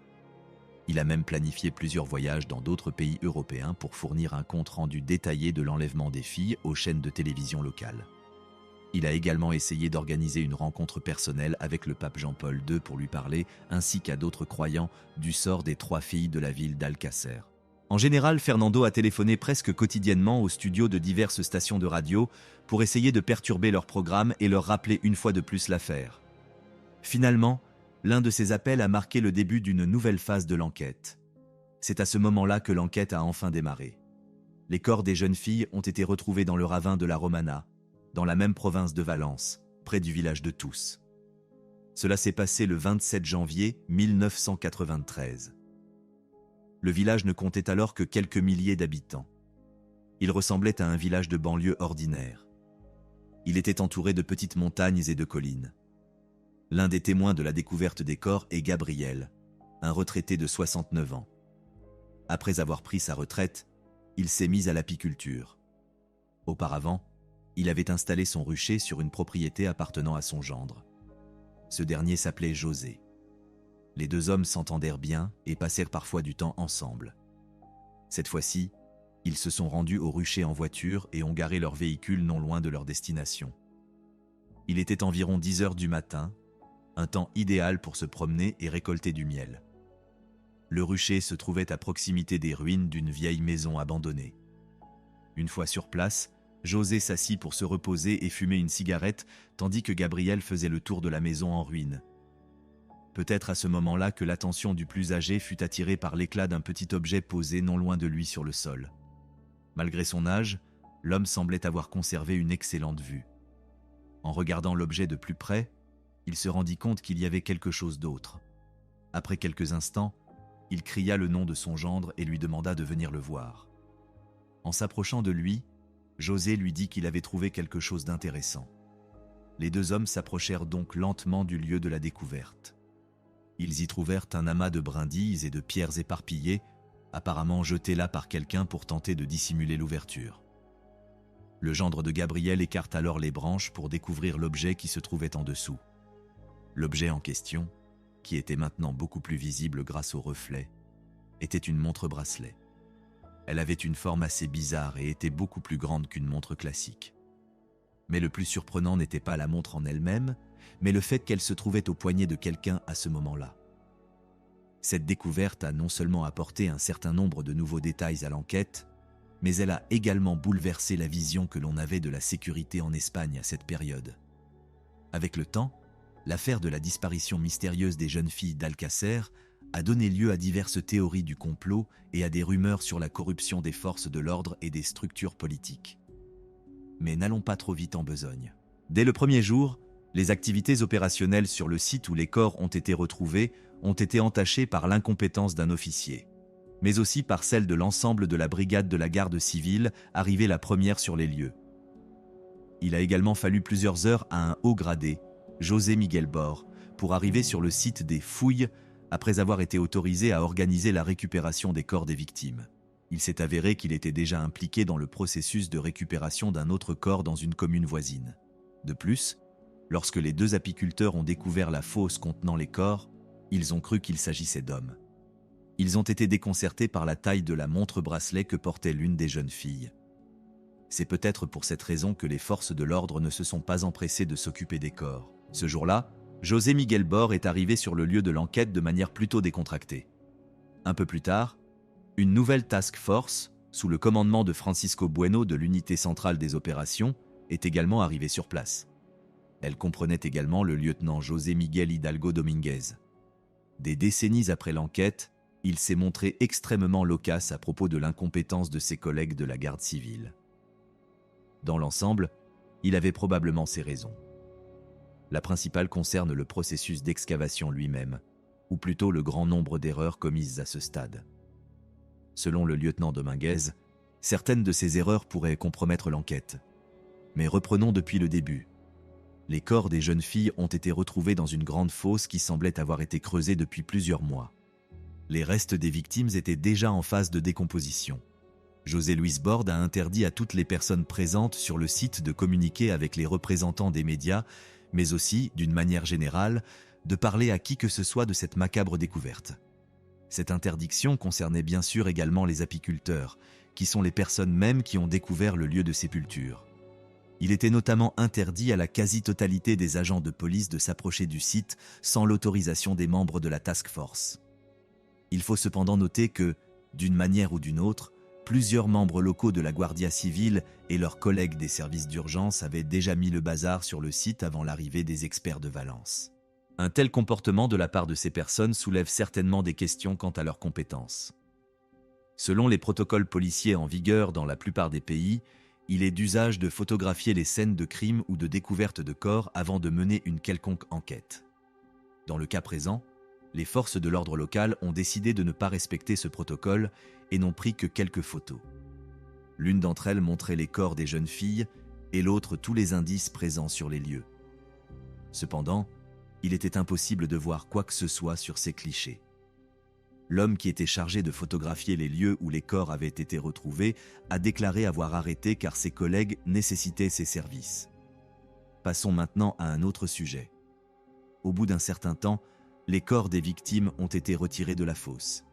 Il a même planifié plusieurs voyages dans d'autres pays européens pour fournir un compte-rendu détaillé de l'enlèvement des filles aux chaînes de télévision locales. Il a également essayé d'organiser une rencontre personnelle avec le pape Jean-Paul II pour lui parler, ainsi qu'à d'autres croyants, du sort des 3 filles de la ville d'Alcácer. En général, Fernando a téléphoné presque quotidiennement aux studios de diverses stations de radio pour essayer de perturber leur programme et leur rappeler une fois de plus l'affaire. Finalement, l'un de ces appels a marqué le début d'une nouvelle phase de l'enquête. C'est à ce moment-là que l'enquête a enfin démarré. Les corps des jeunes filles ont été retrouvés dans le ravin de la Romana, dans la même province de Valence, près du village de Tous. Cela s'est passé le 27 janvier 1993. Le village ne comptait alors que quelques milliers d'habitants. Il ressemblait à un village de banlieue ordinaire. Il était entouré de petites montagnes et de collines. L'un des témoins de la découverte des corps est Gabriel, un retraité de 69 ans. Après avoir pris sa retraite, il s'est mis à l'apiculture. Auparavant, il avait installé son rucher sur une propriété appartenant à son gendre. Ce dernier s'appelait José. Les deux hommes s'entendèrent bien et passèrent parfois du temps ensemble. Cette fois-ci, ils se sont rendus au rucher en voiture et ont garé leur véhicule non loin de leur destination. Il était environ 10 heures du matin, un temps idéal pour se promener et récolter du miel. Le rucher se trouvait à proximité des ruines d'une vieille maison abandonnée. Une fois sur place, José s'assit pour se reposer et fumer une cigarette, tandis que Gabriel faisait le tour de la maison en ruine. Peut-être à ce moment-là que l'attention du plus âgé fut attirée par l'éclat d'un petit objet posé non loin de lui sur le sol. Malgré son âge, l'homme semblait avoir conservé une excellente vue. En regardant l'objet de plus près, il se rendit compte qu'il y avait quelque chose d'autre. Après quelques instants, il cria le nom de son gendre et lui demanda de venir le voir. En s'approchant de lui, José lui dit qu'il avait trouvé quelque chose d'intéressant. Les deux hommes s'approchèrent donc lentement du lieu de la découverte. Ils y trouvèrent un amas de brindilles et de pierres éparpillées, apparemment jetées là par quelqu'un pour tenter de dissimuler l'ouverture. Le gendre de Gabriel écarte alors les branches pour découvrir l'objet qui se trouvait en dessous. L'objet en question, qui était maintenant beaucoup plus visible grâce au reflet, était une montre-bracelet. Elle avait une forme assez bizarre et était beaucoup plus grande qu'une montre classique. Mais le plus surprenant n'était pas la montre en elle-même, mais le fait qu'elle se trouvait au poignet de quelqu'un à ce moment-là. Cette découverte a non seulement apporté un certain nombre de nouveaux détails à l'enquête, mais elle a également bouleversé la vision que l'on avait de la sécurité en Espagne à cette période. Avec le temps, l'affaire de la disparition mystérieuse des jeunes filles d'Alcácer a donné lieu à diverses théories du complot et à des rumeurs sur la corruption des forces de l'ordre et des structures politiques. Mais n'allons pas trop vite en besogne. Dès le premier jour, les activités opérationnelles sur le site où les corps ont été retrouvés ont été entachées par l'incompétence d'un officier, mais aussi par celle de l'ensemble de la brigade de la garde civile arrivée la première sur les lieux. Il a également fallu plusieurs heures à un haut gradé, José Miguel Bor, pour arriver sur le site des fouilles après avoir été autorisé à organiser la récupération des corps des victimes. Il s'est avéré qu'il était déjà impliqué dans le processus de récupération d'un autre corps dans une commune voisine. De plus, lorsque les deux apiculteurs ont découvert la fosse contenant les corps, ils ont cru qu'il s'agissait d'hommes. Ils ont été déconcertés par la taille de la montre-bracelet que portait l'une des jeunes filles. C'est peut-être pour cette raison que les forces de l'ordre ne se sont pas empressées de s'occuper des corps. Ce jour-là, José Miguel Bor est arrivé sur le lieu de l'enquête de manière plutôt décontractée. Un peu plus tard, une nouvelle task force, sous le commandement de Francisco Bueno de l'unité centrale des opérations, est également arrivée sur place. Elle comprenait également le lieutenant José Miguel Hidalgo Dominguez. Des décennies après l'enquête, il s'est montré extrêmement loquace à propos de l'incompétence de ses collègues de la garde civile. Dans l'ensemble, il avait probablement ses raisons. La principale concerne le processus d'excavation lui-même, ou plutôt le grand nombre d'erreurs commises à ce stade. Selon le lieutenant Dominguez, certaines de ces erreurs pourraient compromettre l'enquête. Mais reprenons depuis le début. Les corps des jeunes filles ont été retrouvés dans une grande fosse qui semblait avoir été creusée depuis plusieurs mois. Les restes des victimes étaient déjà en phase de décomposition. José Luis Bord a interdit à toutes les personnes présentes sur le site de communiquer avec les représentants des médias, mais aussi, d'une manière générale, de parler à qui que ce soit de cette macabre découverte. Cette interdiction concernait bien sûr également les apiculteurs, qui sont les personnes mêmes qui ont découvert le lieu de sépulture. Il était notamment interdit à la quasi-totalité des agents de police de s'approcher du site sans l'autorisation des membres de la task force. Il faut cependant noter que, d'une manière ou d'une autre, plusieurs membres locaux de la Guardia Civile et leurs collègues des services d'urgence avaient déjà mis le bazar sur le site avant l'arrivée des experts de Valence. Un tel comportement de la part de ces personnes soulève certainement des questions quant à leurs compétences. Selon les protocoles policiers en vigueur dans la plupart des pays, il est d'usage de photographier les scènes de crime ou de découverte de corps avant de mener une quelconque enquête. Dans le cas présent, les forces de l'ordre local ont décidé de ne pas respecter ce protocole et n'ont pris que quelques photos. L'une d'entre elles montrait les corps des jeunes filles et l'autre tous les indices présents sur les lieux. Cependant, il était impossible de voir quoi que ce soit sur ces clichés. L'homme qui était chargé de photographier les lieux où les corps avaient été retrouvés a déclaré avoir arrêté car ses collègues nécessitaient ses services. Passons maintenant à un autre sujet. Au bout d'un certain temps, les corps des victimes ont été retirés de la fosse.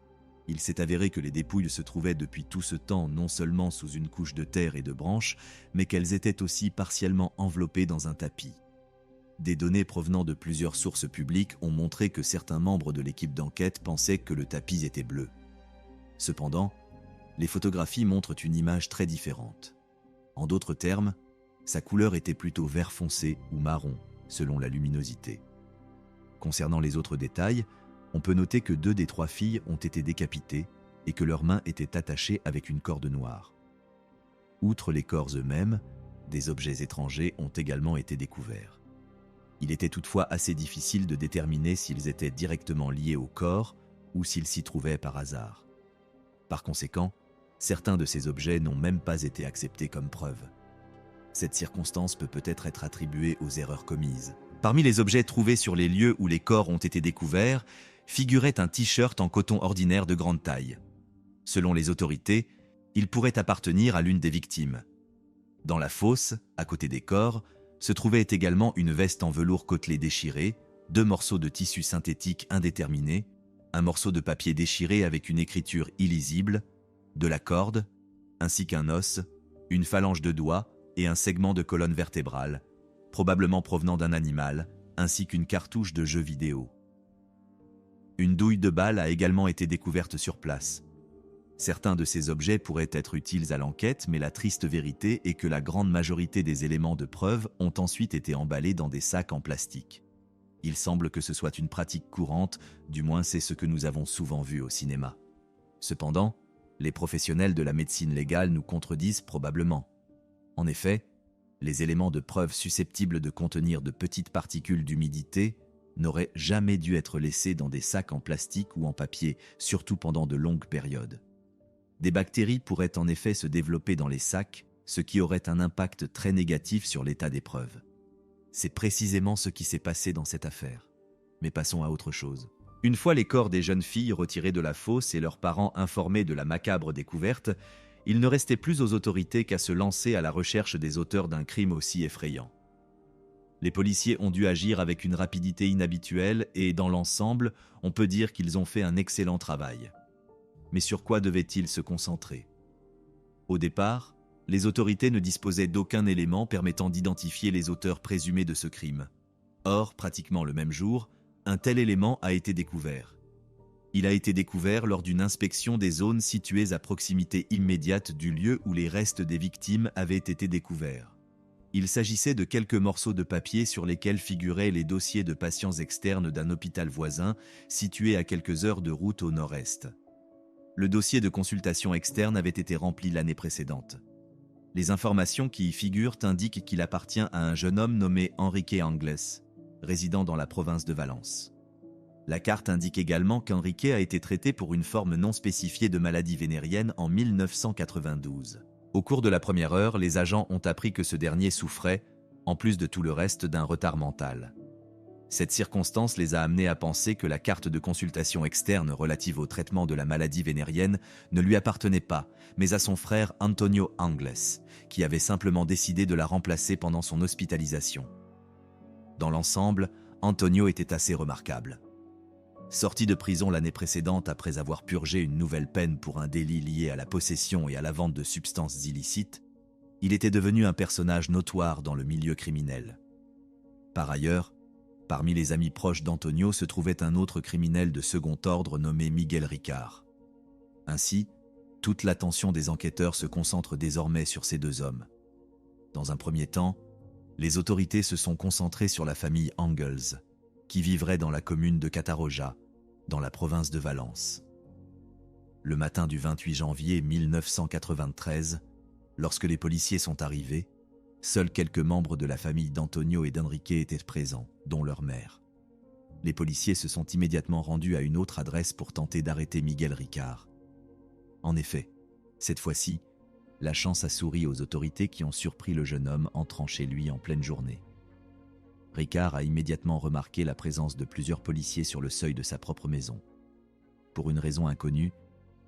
Il s'est avéré que les dépouilles se trouvaient depuis tout ce temps non seulement sous une couche de terre et de branches, mais qu'elles étaient aussi partiellement enveloppées dans un tapis. Des données provenant de plusieurs sources publiques ont montré que certains membres de l'équipe d'enquête pensaient que le tapis était bleu. Cependant, les photographies montrent une image très différente. En d'autres termes, sa couleur était plutôt vert foncé ou marron, selon la luminosité. Concernant les autres détails, on peut noter que 2 des 3 filles ont été décapitées et que leurs mains étaient attachées avec une corde noire. Outre les corps eux-mêmes, des objets étrangers ont également été découverts. Il était toutefois assez difficile de déterminer s'ils étaient directement liés au corps ou s'ils s'y trouvaient par hasard. Par conséquent, certains de ces objets n'ont même pas été acceptés comme preuve. Cette circonstance peut peut-être être attribuée aux erreurs commises. Parmi les objets trouvés sur les lieux où les corps ont été découverts, figurait un t-shirt en coton ordinaire de grande taille. Selon les autorités, il pourrait appartenir à l'une des victimes. Dans la fosse, à côté des corps, se trouvait également une veste en velours côtelé déchirée, 2 morceaux de tissu synthétique indéterminé, un morceau de papier déchiré avec une écriture illisible, de la corde, ainsi qu'un os, une phalange de doigts et un segment de colonne vertébrale, probablement provenant d'un animal, ainsi qu'une cartouche de jeu vidéo. Une douille de balle a également été découverte sur place. Certains de ces objets pourraient être utiles à l'enquête, mais la triste vérité est que la grande majorité des éléments de preuve ont ensuite été emballés dans des sacs en plastique. Il semble que ce soit une pratique courante, du moins c'est ce que nous avons souvent vu au cinéma. Cependant, les professionnels de la médecine légale nous contredisent probablement. En effet, les éléments de preuve susceptibles de contenir de petites particules d'humidité n'auraient jamais dû être laissés dans des sacs en plastique ou en papier, surtout pendant de longues périodes. Des bactéries pourraient en effet se développer dans les sacs, ce qui aurait un impact très négatif sur l'état des preuves. C'est précisément ce qui s'est passé dans cette affaire. Mais passons à autre chose. Une fois les corps des jeunes filles retirés de la fosse et leurs parents informés de la macabre découverte, il ne restait plus aux autorités qu'à se lancer à la recherche des auteurs d'un crime aussi effrayant. Les policiers ont dû agir avec une rapidité inhabituelle et, dans l'ensemble, on peut dire qu'ils ont fait un excellent travail. Mais sur quoi devaient-ils se concentrer? Au départ, les autorités ne disposaient d'aucun élément permettant d'identifier les auteurs présumés de ce crime. Or, pratiquement le même jour, un tel élément a été découvert. Il a été découvert lors d'une inspection des zones situées à proximité immédiate du lieu où les restes des victimes avaient été découverts. Il s'agissait de quelques morceaux de papier sur lesquels figuraient les dossiers de patients externes d'un hôpital voisin situé à quelques heures de route au nord-est. Le dossier de consultation externe avait été rempli l'année précédente. Les informations qui y figurent indiquent qu'il appartient à un jeune homme nommé Enrique Angles, résidant dans la province de Valence. La carte indique également qu'Enrique a été traité pour une forme non spécifiée de maladie vénérienne en 1992. Au cours de la première heure, les agents ont appris que ce dernier souffrait, en plus de tout le reste, d'un retard mental. Cette circonstance les a amenés à penser que la carte de consultation externe relative au traitement de la maladie vénérienne ne lui appartenait pas, mais à son frère Antonio Angles, qui avait simplement décidé de la remplacer pendant son hospitalisation. Dans l'ensemble, Antonio était assez remarquable. Sorti de prison l'année précédente après avoir purgé une nouvelle peine pour un délit lié à la possession et à la vente de substances illicites, il était devenu un personnage notoire dans le milieu criminel. Par ailleurs, parmi les amis proches d'Antonio se trouvait un autre criminel de second ordre nommé Miguel Ricard. Ainsi, toute l'attention des enquêteurs se concentre désormais sur ces 2 hommes. Dans un premier temps, les autorités se sont concentrées sur la famille Angles, qui vivrait dans la commune de Catarroja, dans la province de Valence. Le matin du 28 janvier 1993, lorsque les policiers sont arrivés, seuls quelques membres de la famille d'Antonio et d'Enrique étaient présents, dont leur mère. Les policiers se sont immédiatement rendus à une autre adresse pour tenter d'arrêter Miguel Ricard. En effet, cette fois-ci, la chance a souri aux autorités qui ont surpris le jeune homme entrant chez lui en pleine journée. Ricard a immédiatement remarqué la présence de plusieurs policiers sur le seuil de sa propre maison. Pour une raison inconnue,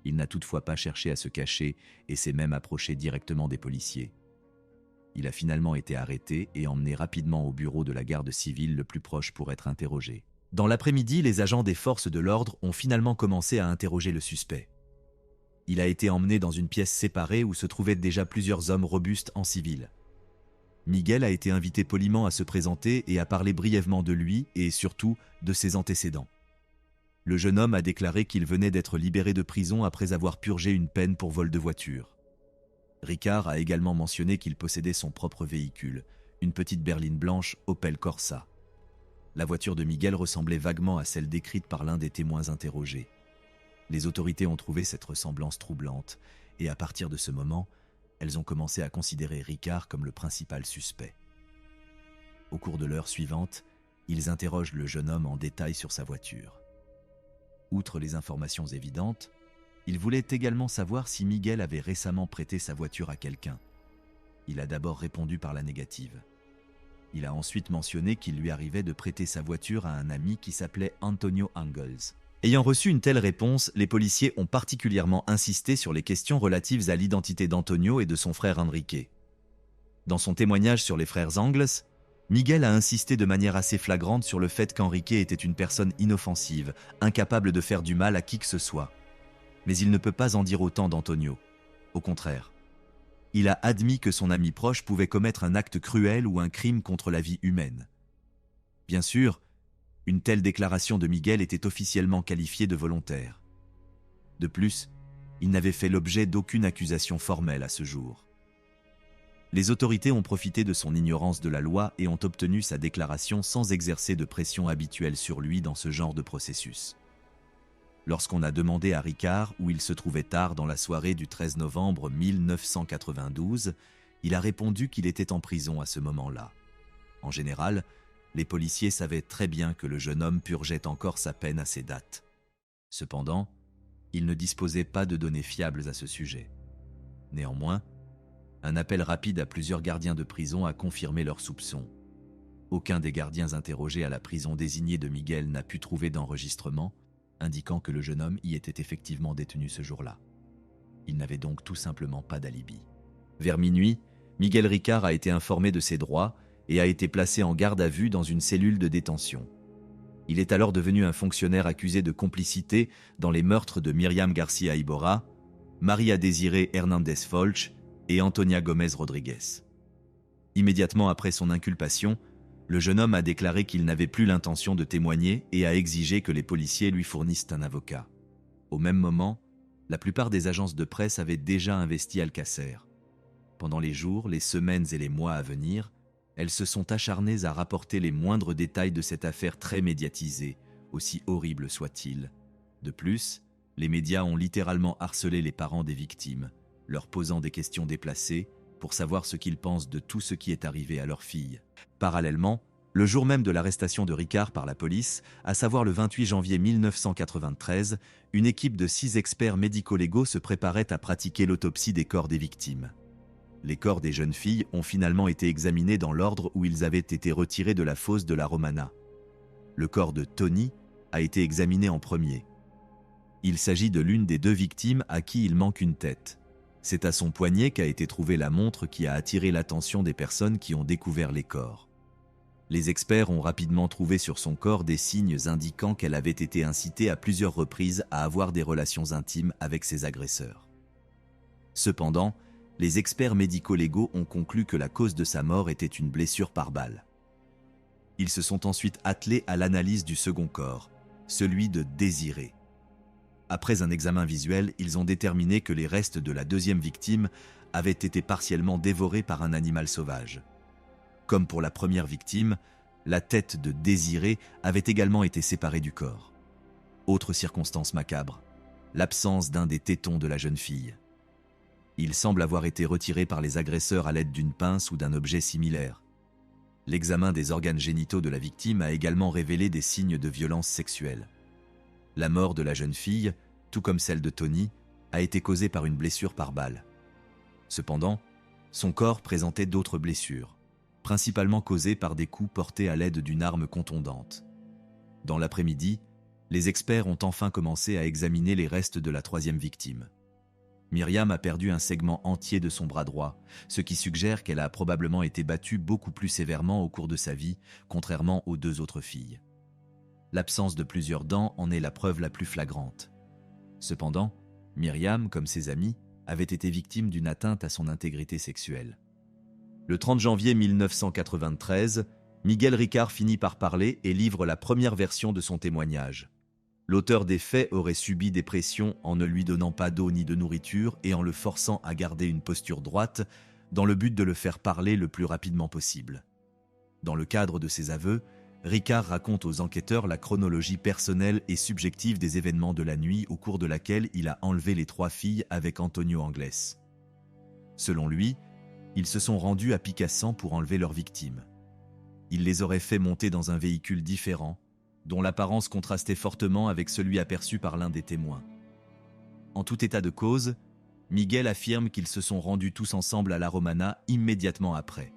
il n'a toutefois pas cherché à se cacher et s'est même approché directement des policiers. Il a finalement été arrêté et emmené rapidement au bureau de la garde civile le plus proche pour être interrogé. Dans l'après-midi, les agents des forces de l'ordre ont finalement commencé à interroger le suspect. Il a été emmené dans une pièce séparée où se trouvaient déjà plusieurs hommes robustes en civil. Miguel a été invité poliment à se présenter et à parler brièvement de lui et surtout de ses antécédents. Le jeune homme a déclaré qu'il venait d'être libéré de prison après avoir purgé une peine pour vol de voiture. Ricard a également mentionné qu'il possédait son propre véhicule, une petite berline blanche Opel Corsa. La voiture de Miguel ressemblait vaguement à celle décrite par l'un des témoins interrogés. Les autorités ont trouvé cette ressemblance troublante et à partir de ce moment, elles ont commencé à considérer Ricard comme le principal suspect. Au cours de l'heure suivante, ils interrogent le jeune homme en détail sur sa voiture. Outre les informations évidentes, ils voulaient également savoir si Miguel avait récemment prêté sa voiture à quelqu'un. Il a d'abord répondu par la négative. Il a ensuite mentionné qu'il lui arrivait de prêter sa voiture à un ami qui s'appelait Antonio Angels. Ayant reçu une telle réponse, les policiers ont particulièrement insisté sur les questions relatives à l'identité d'Antonio et de son frère Enrique. Dans son témoignage sur les frères Angles, Miguel a insisté de manière assez flagrante sur le fait qu'Enrique était une personne inoffensive, incapable de faire du mal à qui que ce soit. Mais il ne peut pas en dire autant d'Antonio. Au contraire, il a admis que son ami proche pouvait commettre un acte cruel ou un crime contre la vie humaine. Bien sûr, une telle déclaration de Miguel était officiellement qualifiée de volontaire. De plus, il n'avait fait l'objet d'aucune accusation formelle à ce jour. Les autorités ont profité de son ignorance de la loi et ont obtenu sa déclaration sans exercer de pression habituelle sur lui dans ce genre de processus. Lorsqu'on a demandé à Ricard où il se trouvait tard dans la soirée du 13 novembre 1992, il a répondu qu'il était en prison à ce moment-là. En général, les policiers savaient très bien que le jeune homme purgeait encore sa peine à ces dates. Cependant, ils ne disposaient pas de données fiables à ce sujet. Néanmoins, un appel rapide à plusieurs gardiens de prison a confirmé leurs soupçons. Aucun des gardiens interrogés à la prison désignée de Miguel n'a pu trouver d'enregistrement, indiquant que le jeune homme y était effectivement détenu ce jour-là. Il n'avait donc tout simplement pas d'alibi. Vers minuit, Miguel Ricard a été informé de ses droits et a été placé en garde à vue dans une cellule de détention. Il est alors devenu un fonctionnaire accusé de complicité dans les meurtres de Myriam Garcia Iborra, Maria Désirée Hernández Folch et Antonia Gomez Rodriguez. Immédiatement après son inculpation, le jeune homme a déclaré qu'il n'avait plus l'intention de témoigner et a exigé que les policiers lui fournissent un avocat. Au même moment, la plupart des agences de presse avaient déjà investi Alcacer. Pendant les jours, les semaines et les mois à venir, elles se sont acharnées à rapporter les moindres détails de cette affaire très médiatisée, aussi horrible soit-il. De plus, les médias ont littéralement harcelé les parents des victimes, leur posant des questions déplacées pour savoir ce qu'ils pensent de tout ce qui est arrivé à leur fille. Parallèlement, le jour même de l'arrestation de Ricard par la police, à savoir le 28 janvier 1993, une équipe de 6 experts médico-légaux se préparait à pratiquer l'autopsie des corps des victimes. Les corps des jeunes filles ont finalement été examinés dans l'ordre où ils avaient été retirés de la fosse de la Romana. Le corps de Tony a été examiné en premier. Il s'agit de l'une des 2 victimes à qui il manque une tête. C'est à son poignet qu'a été trouvée la montre qui a attiré l'attention des personnes qui ont découvert les corps. Les experts ont rapidement trouvé sur son corps des signes indiquant qu'elle avait été incitée à plusieurs reprises à avoir des relations intimes avec ses agresseurs. Cependant, les experts médico-légaux ont conclu que la cause de sa mort était une blessure par balle. Ils se sont ensuite attelés à l'analyse du second corps, celui de Désirée. Après un examen visuel, ils ont déterminé que les restes de la 2e victime avaient été partiellement dévorés par un animal sauvage. Comme pour la première victime, la tête de Désirée avait également été séparée du corps. Autre circonstance macabre, l'absence d'un des tétons de la jeune fille. Il semble avoir été retiré par les agresseurs à l'aide d'une pince ou d'un objet similaire. L'examen des organes génitaux de la victime a également révélé des signes de violence sexuelle. La mort de la jeune fille, tout comme celle de Tony, a été causée par une blessure par balle. Cependant, son corps présentait d'autres blessures, principalement causées par des coups portés à l'aide d'une arme contondante. Dans l'après-midi, les experts ont enfin commencé à examiner les restes de la troisième victime. Myriam a perdu un segment entier de son bras droit, ce qui suggère qu'elle a probablement été battue beaucoup plus sévèrement au cours de sa vie, contrairement aux deux autres filles. L'absence de plusieurs dents en est la preuve la plus flagrante. Cependant, Myriam, comme ses amis, avait été victime d'une atteinte à son intégrité sexuelle. Le 30 janvier 1993, Miguel Ricard finit par parler et livre la première version de son témoignage. L'auteur des faits aurait subi des pressions en ne lui donnant pas d'eau ni de nourriture et en le forçant à garder une posture droite dans le but de le faire parler le plus rapidement possible. Dans le cadre de ses aveux, Ricard raconte aux enquêteurs la chronologie personnelle et subjective des événements de la nuit au cours de laquelle il a enlevé les 3 filles avec Antonio Angles. Selon lui, ils se sont rendus à Picassant pour enlever leurs victimes. Il les aurait fait monter dans un véhicule différent, dont l'apparence contrastait fortement avec celui aperçu par l'un des témoins. En tout état de cause, Miguel affirme qu'ils se sont rendus tous ensemble à La Romana immédiatement après.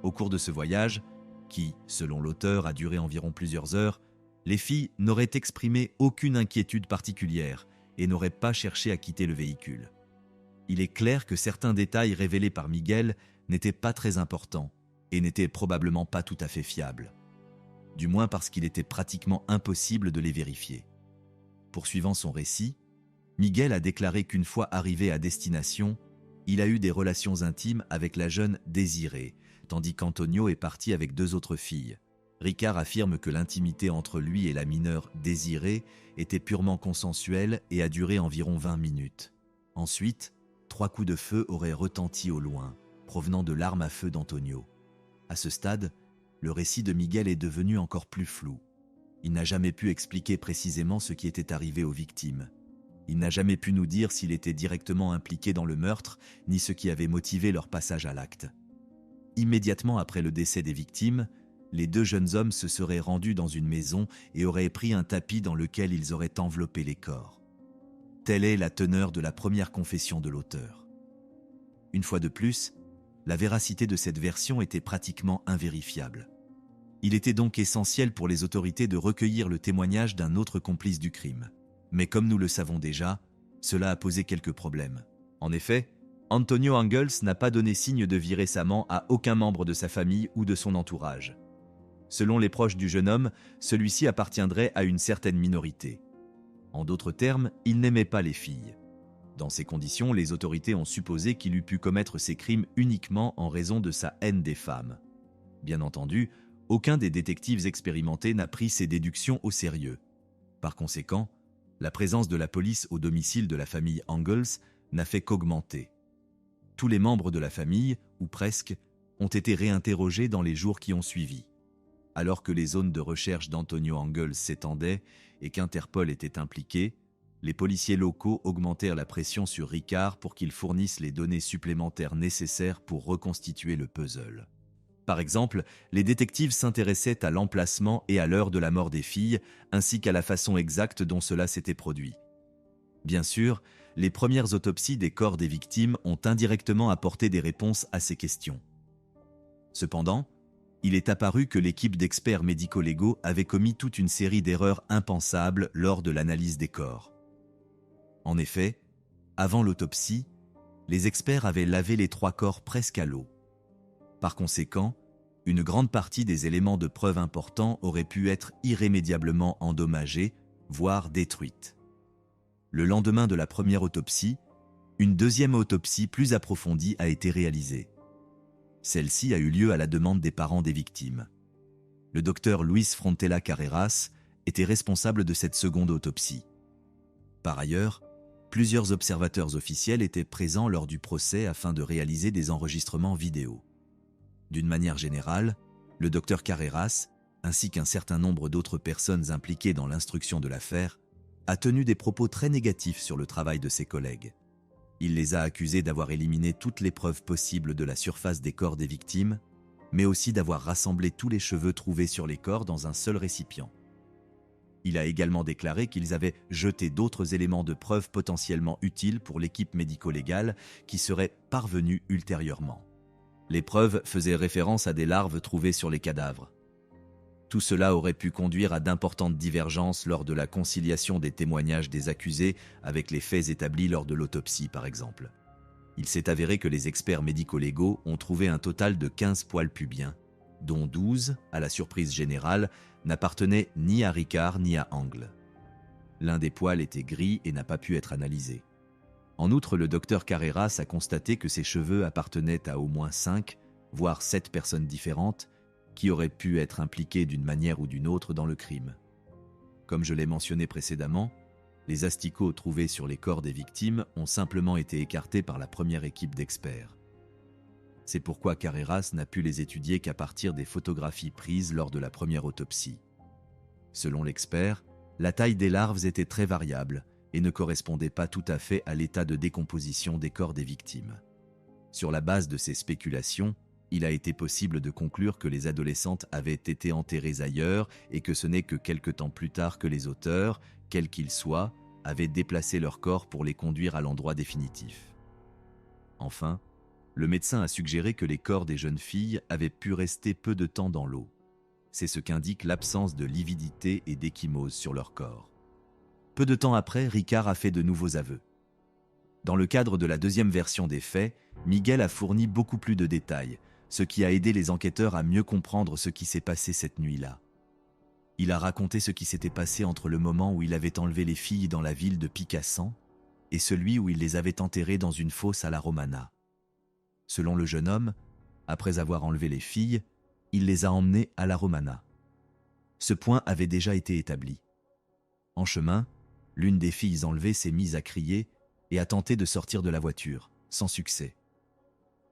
Au cours de ce voyage, qui, selon l'auteur, a duré environ plusieurs heures, les filles n'auraient exprimé aucune inquiétude particulière et n'auraient pas cherché à quitter le véhicule. Il est clair que certains détails révélés par Miguel n'étaient pas très importants et n'étaient probablement pas tout à fait fiables. Du moins parce qu'il était pratiquement impossible de les vérifier. Poursuivant son récit, Miguel a déclaré qu'une fois arrivé à destination, il a eu des relations intimes avec la jeune Désirée, tandis qu'Antonio est parti avec 2 autres filles. Ricard affirme que l'intimité entre lui et la mineure Désirée était purement consensuelle et a duré environ 20 minutes. Ensuite, 3 coups de feu auraient retenti au loin, provenant de l'arme à feu d'Antonio. À ce stade, le récit de Miguel est devenu encore plus flou. Il n'a jamais pu expliquer précisément ce qui était arrivé aux victimes. Il n'a jamais pu nous dire s'il était directement impliqué dans le meurtre, ni ce qui avait motivé leur passage à l'acte. Immédiatement après le décès des victimes, les 2 jeunes hommes se seraient rendus dans une maison et auraient pris un tapis dans lequel ils auraient enveloppé les corps. Telle est la teneur de la première confession de l'auteur. Une fois de plus, la véracité de cette version était pratiquement invérifiable. Il était donc essentiel pour les autorités de recueillir le témoignage d'un autre complice du crime. Mais comme nous le savons déjà, cela a posé quelques problèmes. En effet, Antonio Angles n'a pas donné signe de vie récemment à aucun membre de sa famille ou de son entourage. Selon les proches du jeune homme, celui-ci appartiendrait à une certaine minorité. En d'autres termes, il n'aimait pas les filles. Dans ces conditions, les autorités ont supposé qu'il eût pu commettre ces crimes uniquement en raison de sa haine des femmes. Bien entendu, aucun des détectives expérimentés n'a pris ces déductions au sérieux. Par conséquent, la présence de la police au domicile de la famille Angles n'a fait qu'augmenter. Tous les membres de la famille, ou presque, ont été réinterrogés dans les jours qui ont suivi. Alors que les zones de recherche d'Antonio Angles s'étendaient et qu'Interpol était impliqué, les policiers locaux augmentèrent la pression sur Ricard pour qu'il fournisse les données supplémentaires nécessaires pour reconstituer le puzzle. Par exemple, les détectives s'intéressaient à l'emplacement et à l'heure de la mort des filles, ainsi qu'à la façon exacte dont cela s'était produit. Bien sûr, les premières autopsies des corps des victimes ont indirectement apporté des réponses à ces questions. Cependant, il est apparu que l'équipe d'experts médico-légaux avait commis toute une série d'erreurs impensables lors de l'analyse des corps. En effet, avant l'autopsie, les experts avaient lavé les 3 corps presque à l'eau. Par conséquent, une grande partie des éléments de preuve importants auraient pu être irrémédiablement endommagés, voire détruites. Le lendemain de la première autopsie, une deuxième autopsie plus approfondie a été réalisée. Celle-ci a eu lieu à la demande des parents des victimes. Le docteur Luis Frontella Carreras était responsable de cette seconde autopsie. Par ailleurs, plusieurs observateurs officiels étaient présents lors du procès afin de réaliser des enregistrements vidéo. D'une manière générale, le docteur Carreras, ainsi qu'un certain nombre d'autres personnes impliquées dans l'instruction de l'affaire, a tenu des propos très négatifs sur le travail de ses collègues. Il les a accusés d'avoir éliminé toutes les preuves possibles de la surface des corps des victimes, mais aussi d'avoir rassemblé tous les cheveux trouvés sur les corps dans un seul récipient. Il a également déclaré qu'ils avaient jeté d'autres éléments de preuve potentiellement utiles pour l'équipe médico-légale qui seraient parvenus ultérieurement. Les preuves faisaient référence à des larves trouvées sur les cadavres. Tout cela aurait pu conduire à d'importantes divergences lors de la conciliation des témoignages des accusés avec les faits établis lors de l'autopsie, par exemple. Il s'est avéré que les experts médico-légaux ont trouvé un total de 15 poils pubiens, dont 12, à la surprise générale, n'appartenaient ni à Ricard ni à Angle. L'un des poils était gris et n'a pas pu être analysé. En outre, le docteur Carreras a constaté que ces cheveux appartenaient à au moins 5, voire 7 personnes différentes, qui auraient pu être impliquées d'une manière ou d'une autre dans le crime. Comme je l'ai mentionné précédemment, les asticots trouvés sur les corps des victimes ont simplement été écartés par la première équipe d'experts. C'est pourquoi Carreras n'a pu les étudier qu'à partir des photographies prises lors de la première autopsie. Selon l'expert, la taille des larves était très variable et ne correspondait pas tout à fait à l'état de décomposition des corps des victimes. Sur la base de ces spéculations, il a été possible de conclure que les adolescentes avaient été enterrées ailleurs et que ce n'est que quelque temps plus tard que les auteurs, quels qu'ils soient, avaient déplacé leurs corps pour les conduire à l'endroit définitif. Enfin, le médecin a suggéré que les corps des jeunes filles avaient pu rester peu de temps dans l'eau. C'est ce qu'indique l'absence de lividité et d'échymose sur leur corps. Peu de temps après, Ricard a fait de nouveaux aveux. Dans le cadre de la deuxième version des faits, Miguel a fourni beaucoup plus de détails, ce qui a aidé les enquêteurs à mieux comprendre ce qui s'est passé cette nuit-là. Il a raconté ce qui s'était passé entre le moment où il avait enlevé les filles dans la ville de Picassan et celui où il les avait enterrées dans une fosse à la Romana. Selon le jeune homme, après avoir enlevé les filles, il les a emmenées à la Romana. Ce point avait déjà été établi. En chemin, l'une des filles enlevées s'est mise à crier et a tenté de sortir de la voiture, sans succès.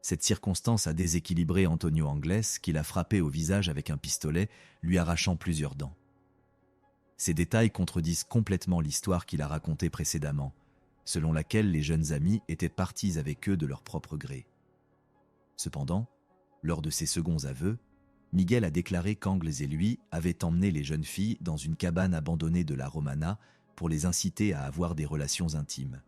Cette circonstance a déséquilibré Antonio Angles, qui l'a frappé au visage avec un pistolet, lui arrachant plusieurs dents. Ces détails contredisent complètement l'histoire qu'il a racontée précédemment, selon laquelle les jeunes amis étaient partis avec eux de leur propre gré. Cependant, lors de ses seconds aveux, Miguel a déclaré qu'Angles et lui avaient emmené les jeunes filles dans une cabane abandonnée de la Romana pour les inciter à avoir des relations intimes.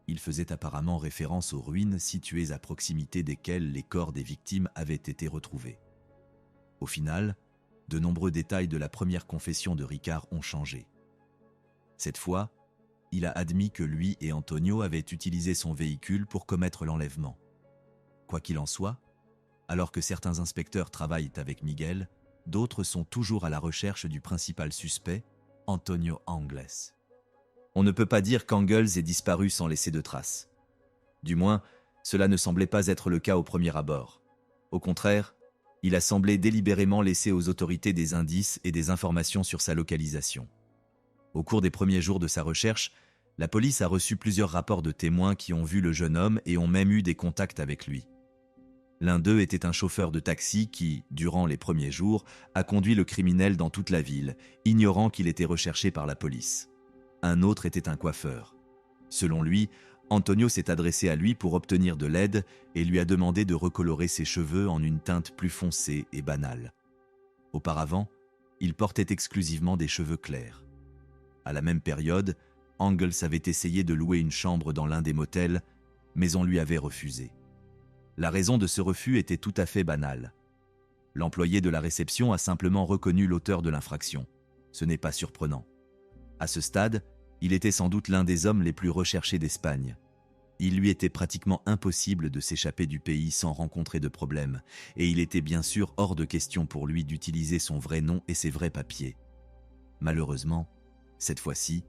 Il faisait apparemment référence aux ruines situées à proximité desquelles les corps des victimes avaient été retrouvés. Au final, de nombreux détails de la première confession de Ricard ont changé. Cette fois, il a admis que lui et Antonio avaient utilisé son véhicule pour commettre l'enlèvement. Quoi qu'il en soit, alors que certains inspecteurs travaillent avec Miguel, d'autres sont toujours à la recherche du principal suspect, Antonio Angles. On ne peut pas dire qu'Angles ait disparu sans laisser de traces. Du moins, cela ne semblait pas être le cas au premier abord. Au contraire, il a semblé délibérément laisser aux autorités des indices et des informations sur sa localisation. Au cours des premiers jours de sa recherche, la police a reçu plusieurs rapports de témoins qui ont vu le jeune homme et ont même eu des contacts avec lui. L'un d'eux était un chauffeur de taxi qui, durant les premiers jours, a conduit le criminel dans toute la ville, ignorant qu'il était recherché par la police. Un autre était un coiffeur. Selon lui, Antonio s'est adressé à lui pour obtenir de l'aide et lui a demandé de recolorer ses cheveux en une teinte plus foncée et banale. Auparavant, il portait exclusivement des cheveux clairs. À la même période, Angles avait essayé de louer une chambre dans l'un des motels, mais on lui avait refusé. La raison de ce refus était tout à fait banale. L'employé de la réception a simplement reconnu l'auteur de l'infraction. Ce n'est pas surprenant. À ce stade, il était sans doute l'un des hommes les plus recherchés d'Espagne. Il lui était pratiquement impossible de s'échapper du pays sans rencontrer de problème, et il était bien sûr hors de question pour lui d'utiliser son vrai nom et ses vrais papiers. Malheureusement, cette fois-ci,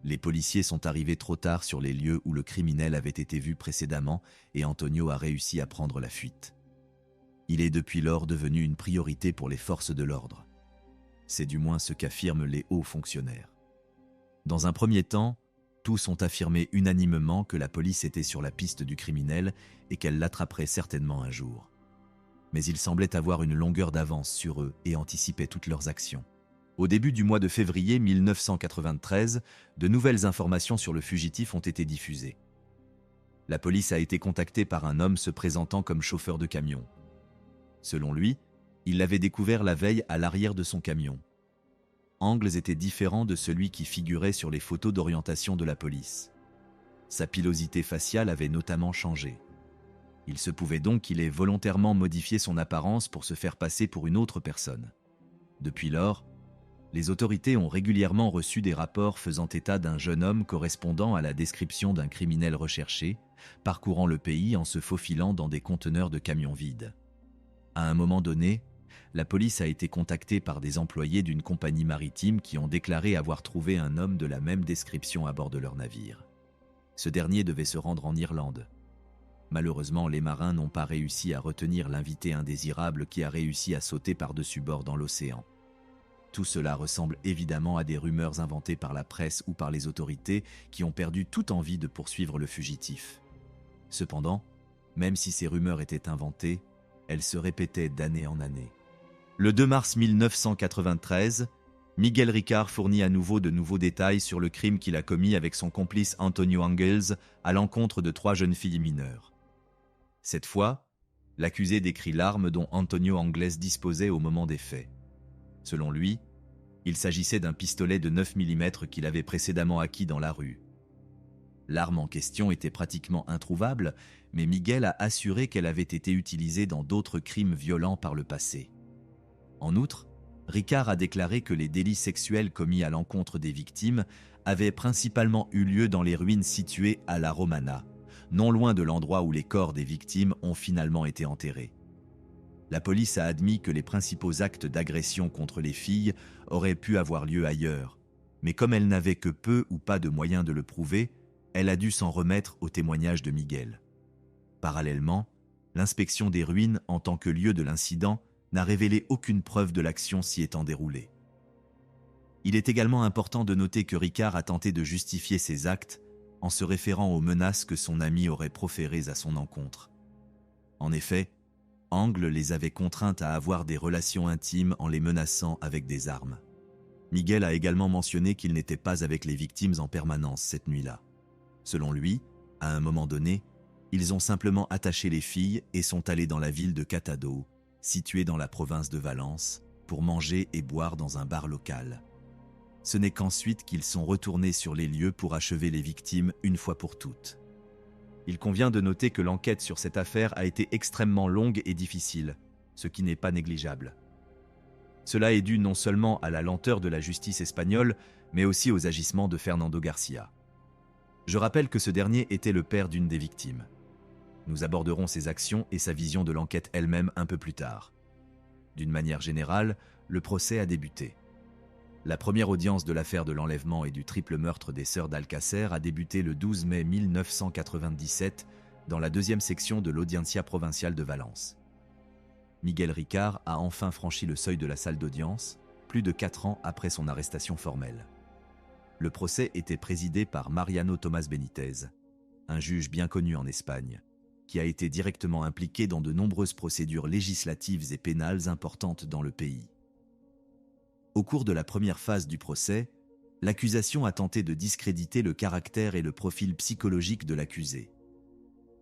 les policiers sont arrivés trop tard sur les lieux où le criminel avait été vu précédemment et Antonio a réussi à prendre la fuite. Il est depuis lors devenu une priorité pour les forces de l'ordre. C'est du moins ce qu'affirment les hauts fonctionnaires. Dans un premier temps, tous ont affirmé unanimement que la police était sur la piste du criminel et qu'elle l'attraperait certainement un jour. Mais ils semblaient avoir une longueur d'avance sur eux et anticipaient toutes leurs actions. Au début du mois de février 1993, de nouvelles informations sur le fugitif ont été diffusées. La police a été contactée par un homme se présentant comme chauffeur de camion. Selon lui, il l'avait découvert la veille à l'arrière de son camion. Angles était différent de celui qui figurait sur les photos d'orientation de la police. Sa pilosité faciale avait notamment changé. Il se pouvait donc qu'il ait volontairement modifié son apparence pour se faire passer pour une autre personne. Depuis lors, les autorités ont régulièrement reçu des rapports faisant état d'un jeune homme correspondant à la description d'un criminel recherché, parcourant le pays en se faufilant dans des conteneurs de camions vides. À un moment donné, la police a été contactée par des employés d'une compagnie maritime qui ont déclaré avoir trouvé un homme de la même description à bord de leur navire. Ce dernier devait se rendre en Irlande. Malheureusement, les marins n'ont pas réussi à retenir l'invité indésirable qui a réussi à sauter par-dessus bord dans l'océan. Tout cela ressemble évidemment à des rumeurs inventées par la presse ou par les autorités qui ont perdu toute envie de poursuivre le fugitif. Cependant, même si ces rumeurs étaient inventées, elles se répétaient d'année en année. Le 2 mars 1993, Miguel Ricard fournit à nouveau de nouveaux détails sur le crime qu'il a commis avec son complice Antonio Angles à l'encontre de 3 jeunes filles mineures. Cette fois, l'accusé décrit l'arme dont Antonio Angles disposait au moment des faits. Selon lui, il s'agissait d'un pistolet de 9 mm qu'il avait précédemment acquis dans la rue. L'arme en question était pratiquement introuvable, mais Miguel a assuré qu'elle avait été utilisée dans d'autres crimes violents par le passé. En outre, Ricard a déclaré que les délits sexuels commis à l'encontre des victimes avaient principalement eu lieu dans les ruines situées à La Romana, non loin de l'endroit où les corps des victimes ont finalement été enterrés. La police a admis que les principaux actes d'agression contre les filles auraient pu avoir lieu ailleurs, mais comme elle n'avait que peu ou pas de moyens de le prouver, elle a dû s'en remettre au témoignage de Miguel. Parallèlement, l'inspection des ruines en tant que lieu de l'incident n'a révélé aucune preuve de l'action s'y étant déroulée. Il est également important de noter que Ricard a tenté de justifier ses actes en se référant aux menaces que son ami aurait proférées à son encontre. En effet, Angles les avait contraintes à avoir des relations intimes en les menaçant avec des armes. Miguel a également mentionné qu'il n'était pas avec les victimes en permanence cette nuit-là. Selon lui, à un moment donné, ils ont simplement attaché les filles et sont allés dans la ville de Catado, située dans la province de Valence, pour manger et boire dans un bar local. Ce n'est qu'ensuite qu'ils sont retournés sur les lieux pour achever les victimes une fois pour toutes. Il convient de noter que l'enquête sur cette affaire a été extrêmement longue et difficile, ce qui n'est pas négligeable. Cela est dû non seulement à la lenteur de la justice espagnole, mais aussi aux agissements de Fernando Garcia. Je rappelle que ce dernier était le père d'une des victimes. Nous aborderons ses actions et sa vision de l'enquête elle-même un peu plus tard. D'une manière générale, le procès a débuté. La première audience de l'affaire de l'enlèvement et du triple meurtre des sœurs d'Alcácer a débuté le 12 mai 1997 dans la deuxième section de l'Audiencia provinciale de Valence. Miguel Ricard a enfin franchi le seuil de la salle d'audience, plus de 4 ans après son arrestation formelle. Le procès était présidé par Mariano Tomás Benítez, un juge bien connu en Espagne, qui a été directement impliqué dans de nombreuses procédures législatives et pénales importantes dans le pays. Au cours de la première phase du procès, l'accusation a tenté de discréditer le caractère et le profil psychologique de l'accusé.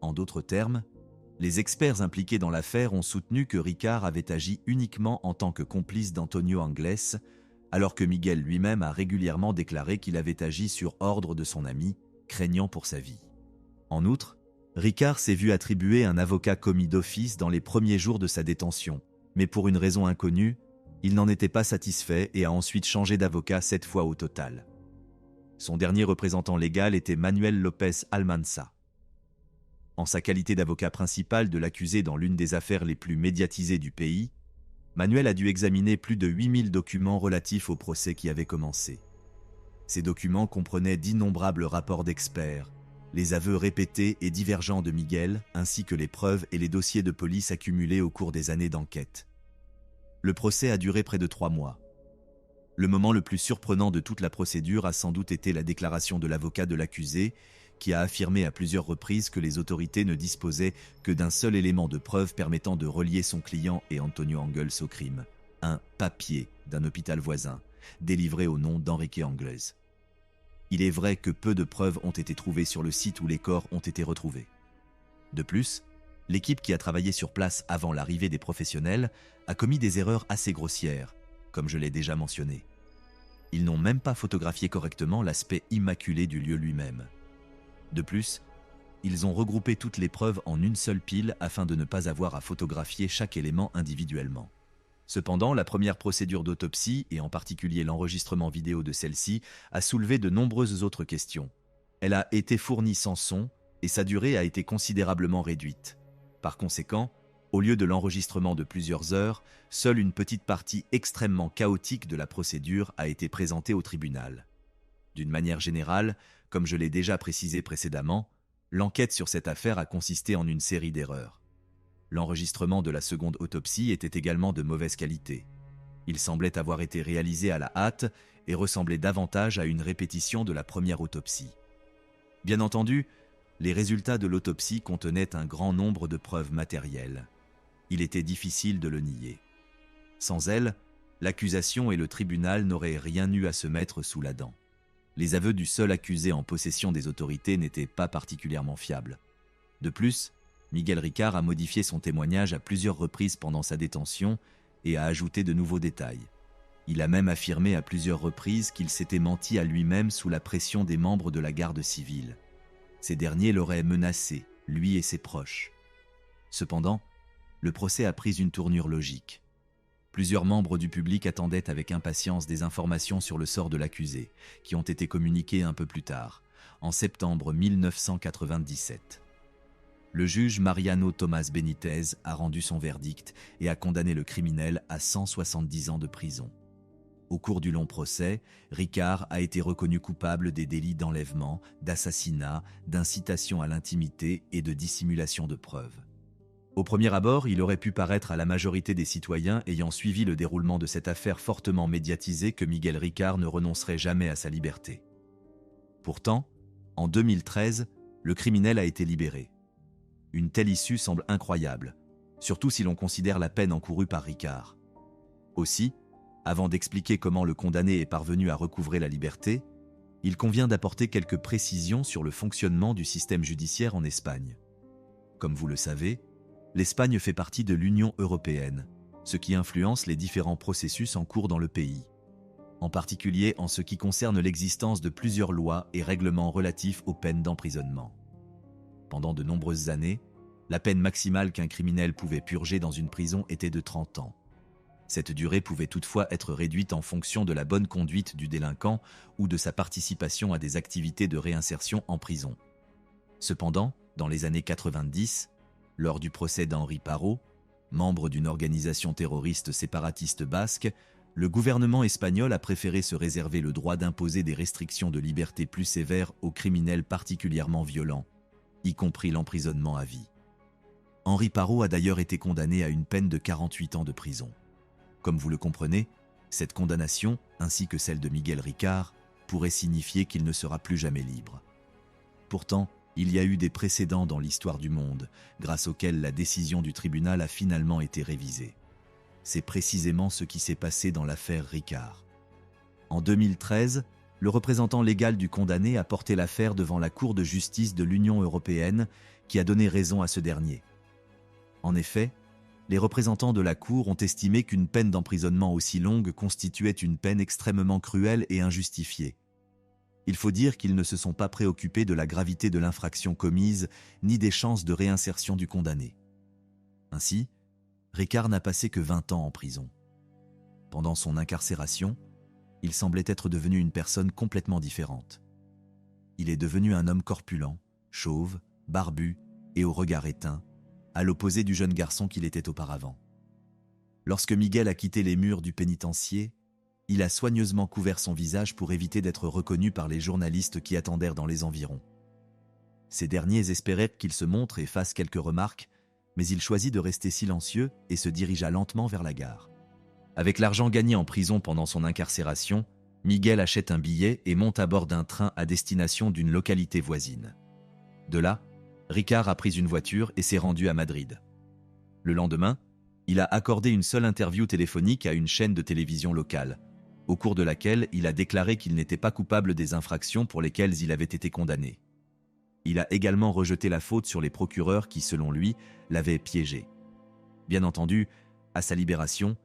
En d'autres termes, les experts impliqués dans l'affaire ont soutenu que Ricard avait agi uniquement en tant que complice d'Antonio Angles, alors que Miguel lui-même a régulièrement déclaré qu'il avait agi sur ordre de son ami, craignant pour sa vie. En outre, Ricard s'est vu attribuer un avocat commis d'office dans les premiers jours de sa détention, mais pour une raison inconnue, il n'en était pas satisfait et a ensuite changé d'avocat 7 fois au total. Son dernier représentant légal était Manuel López Almanza. En sa qualité d'avocat principal de l'accusé dans l'une des affaires les plus médiatisées du pays, Manuel a dû examiner plus de 8000 documents relatifs au procès qui avait commencé. Ces documents comprenaient d'innombrables rapports d'experts, les aveux répétés et divergents de Miguel, ainsi que les preuves et les dossiers de police accumulés au cours des années d'enquête. Le procès a duré près de 3 mois. Le moment le plus surprenant de toute la procédure a sans doute été la déclaration de l'avocat de l'accusé, qui a affirmé à plusieurs reprises que les autorités ne disposaient que d'un seul élément de preuve permettant de relier son client et Antonio Angles au crime, un papier d'un hôpital voisin, délivré au nom d'Enrique Anglès. Il est vrai que peu de preuves ont été trouvées sur le site où les corps ont été retrouvés. De plus, l'équipe qui a travaillé sur place avant l'arrivée des professionnels a commis des erreurs assez grossières, comme je l'ai déjà mentionné. Ils n'ont même pas photographié correctement l'aspect immaculé du lieu lui-même. De plus, ils ont regroupé toutes les preuves en une seule pile afin de ne pas avoir à photographier chaque élément individuellement. Cependant, la première procédure d'autopsie, et en particulier l'enregistrement vidéo de celle-ci, a soulevé de nombreuses autres questions. Elle a été fournie sans son, et sa durée a été considérablement réduite. Par conséquent, au lieu de l'enregistrement de plusieurs heures, seule une petite partie extrêmement chaotique de la procédure a été présentée au tribunal. D'une manière générale, comme je l'ai déjà précisé précédemment, l'enquête sur cette affaire a consisté en une série d'erreurs. L'enregistrement de la seconde autopsie était également de mauvaise qualité. Il semblait avoir été réalisé à la hâte et ressemblait davantage à une répétition de la première autopsie. Bien entendu, les résultats de l'autopsie contenaient un grand nombre de preuves matérielles. Il était difficile de le nier. Sans elles, l'accusation et le tribunal n'auraient rien eu à se mettre sous la dent. Les aveux du seul accusé en possession des autorités n'étaient pas particulièrement fiables. De plus, Miguel Ricard a modifié son témoignage à plusieurs reprises pendant sa détention et a ajouté de nouveaux détails. Il a même affirmé à plusieurs reprises qu'il s'était menti à lui-même sous la pression des membres de la garde civile. Ces derniers l'auraient menacé, lui et ses proches. Cependant, le procès a pris une tournure logique. Plusieurs membres du public attendaient avec impatience des informations sur le sort de l'accusé, qui ont été communiquées un peu plus tard, en septembre 1997. Le juge Mariano Tomás Benítez a rendu son verdict et a condamné le criminel à 170 ans de prison. Au cours du long procès, Ricard a été reconnu coupable des délits d'enlèvement, d'assassinat, d'incitation à l'intimité et de dissimulation de preuves. Au premier abord, il aurait pu paraître à la majorité des citoyens ayant suivi le déroulement de cette affaire fortement médiatisée que Miguel Ricard ne renoncerait jamais à sa liberté. Pourtant, en 2013, le criminel a été libéré. Une telle issue semble incroyable, surtout si l'on considère la peine encourue par Ricard. Aussi, avant d'expliquer comment le condamné est parvenu à recouvrer la liberté, il convient d'apporter quelques précisions sur le fonctionnement du système judiciaire en Espagne. Comme vous le savez, l'Espagne fait partie de l'Union européenne, ce qui influence les différents processus en cours dans le pays, en particulier en ce qui concerne l'existence de plusieurs lois et règlements relatifs aux peines d'emprisonnement. Pendant de nombreuses années, la peine maximale qu'un criminel pouvait purger dans une prison était de 30 ans. Cette durée pouvait toutefois être réduite en fonction de la bonne conduite du délinquant ou de sa participation à des activités de réinsertion en prison. Cependant, dans les années 90, lors du procès d'Henri Parot, membre d'une organisation terroriste séparatiste basque, le gouvernement espagnol a préféré se réserver le droit d'imposer des restrictions de liberté plus sévères aux criminels particulièrement violents, y compris l'emprisonnement à vie. Henri Parot a d'ailleurs été condamné à une peine de 48 ans de prison. Comme vous le comprenez, cette condamnation, ainsi que celle de Miguel Ricard, pourrait signifier qu'il ne sera plus jamais libre. Pourtant, il y a eu des précédents dans l'histoire du monde, grâce auxquels la décision du tribunal a finalement été révisée. C'est précisément ce qui s'est passé dans l'affaire Ricard. En 2013, le représentant légal du condamné a porté l'affaire devant la Cour de justice de l'Union européenne, qui a donné raison à ce dernier. En effet, les représentants de la Cour ont estimé qu'une peine d'emprisonnement aussi longue constituait une peine extrêmement cruelle et injustifiée. Il faut dire qu'ils ne se sont pas préoccupés de la gravité de l'infraction commise, ni des chances de réinsertion du condamné. Ainsi, Ricard n'a passé que 20 ans en prison. Pendant son incarcération, il semblait être devenu une personne complètement différente. Il est devenu un homme corpulent, chauve, barbu et au regard éteint, à l'opposé du jeune garçon qu'il était auparavant. Lorsque Miguel a quitté les murs du pénitencier, il a soigneusement couvert son visage pour éviter d'être reconnu par les journalistes qui attendèrent dans les environs. Ces derniers espéraient qu'il se montre et fasse quelques remarques, mais il choisit de rester silencieux et se dirigea lentement vers la gare. Avec l'argent gagné en prison pendant son incarcération, Miguel achète un billet et monte à bord d'un train à destination d'une localité voisine. De là, Ricard a pris une voiture et s'est rendu à Madrid. Le lendemain, il a accordé une seule interview téléphonique à une chaîne de télévision locale, au cours de laquelle il a déclaré qu'il n'était pas coupable des infractions pour lesquelles il avait été condamné. Il a également rejeté la faute sur les procureurs qui, selon lui, l'avaient piégé. Bien entendu, à sa libération,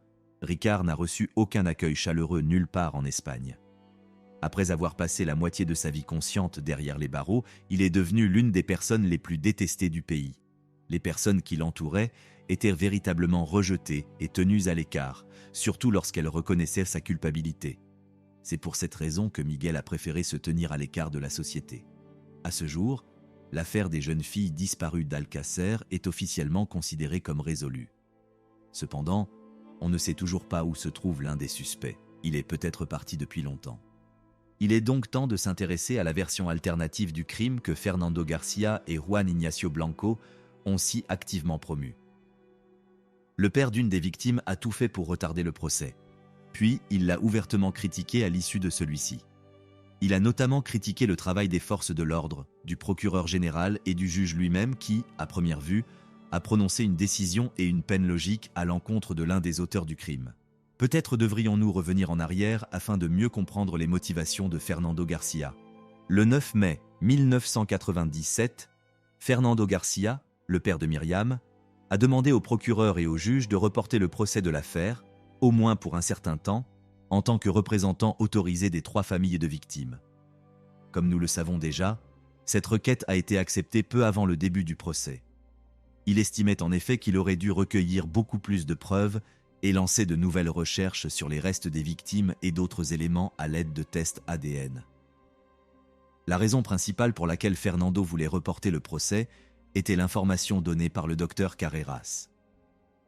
Ricard n'a reçu aucun accueil chaleureux nulle part en Espagne. Après avoir passé la moitié de sa vie consciente derrière les barreaux, il est devenu l'une des personnes les plus détestées du pays. Les personnes qui l'entouraient étaient véritablement rejetées et tenues à l'écart, surtout lorsqu'elles reconnaissaient sa culpabilité. C'est pour cette raison que Miguel a préféré se tenir à l'écart de la société. À ce jour, l'affaire des jeunes filles disparues d'Alcácer est officiellement considérée comme résolue. Cependant, on ne sait toujours pas où se trouve l'un des suspects. Il est peut-être parti depuis longtemps. Il est donc temps de s'intéresser à la version alternative du crime que Fernando Garcia et Juan Ignacio Blanco ont si activement promue. Le père d'une des victimes a tout fait pour retarder le procès. Puis, il l'a ouvertement critiqué à l'issue de celui-ci. Il a notamment critiqué le travail des forces de l'ordre, du procureur général et du juge lui-même qui, à première vue, a prononcé une décision et une peine logique à l'encontre de l'un des auteurs du crime. Peut-être devrions-nous revenir en arrière afin de mieux comprendre les motivations de Fernando Garcia. Le 9 mai 1997, Fernando Garcia, le père de Myriam, a demandé au procureur et au juge de reporter le procès de l'affaire, au moins pour un certain temps, en tant que représentant autorisé des 3 familles de victimes. Comme nous le savons déjà, cette requête a été acceptée peu avant le début du procès. Il estimait en effet qu'il aurait dû recueillir beaucoup plus de preuves et lancer de nouvelles recherches sur les restes des victimes et d'autres éléments à l'aide de tests ADN. La raison principale pour laquelle Fernando voulait reporter le procès était l'information donnée par le docteur Carreras.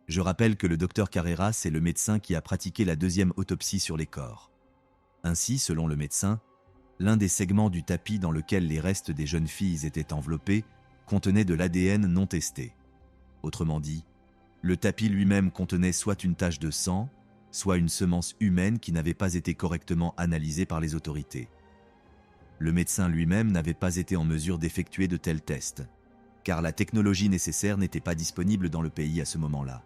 Je rappelle que le docteur Carreras est le médecin qui a pratiqué la 2e autopsie sur les corps. Ainsi, selon le médecin, l'un des segments du tapis dans lequel les restes des jeunes filles étaient enveloppés contenait de l'ADN non testé. Autrement dit, le tapis lui-même contenait soit une tache de sang, soit une semence humaine qui n'avait pas été correctement analysée par les autorités. Le médecin lui-même n'avait pas été en mesure d'effectuer de tels tests, car la technologie nécessaire n'était pas disponible dans le pays à ce moment-là.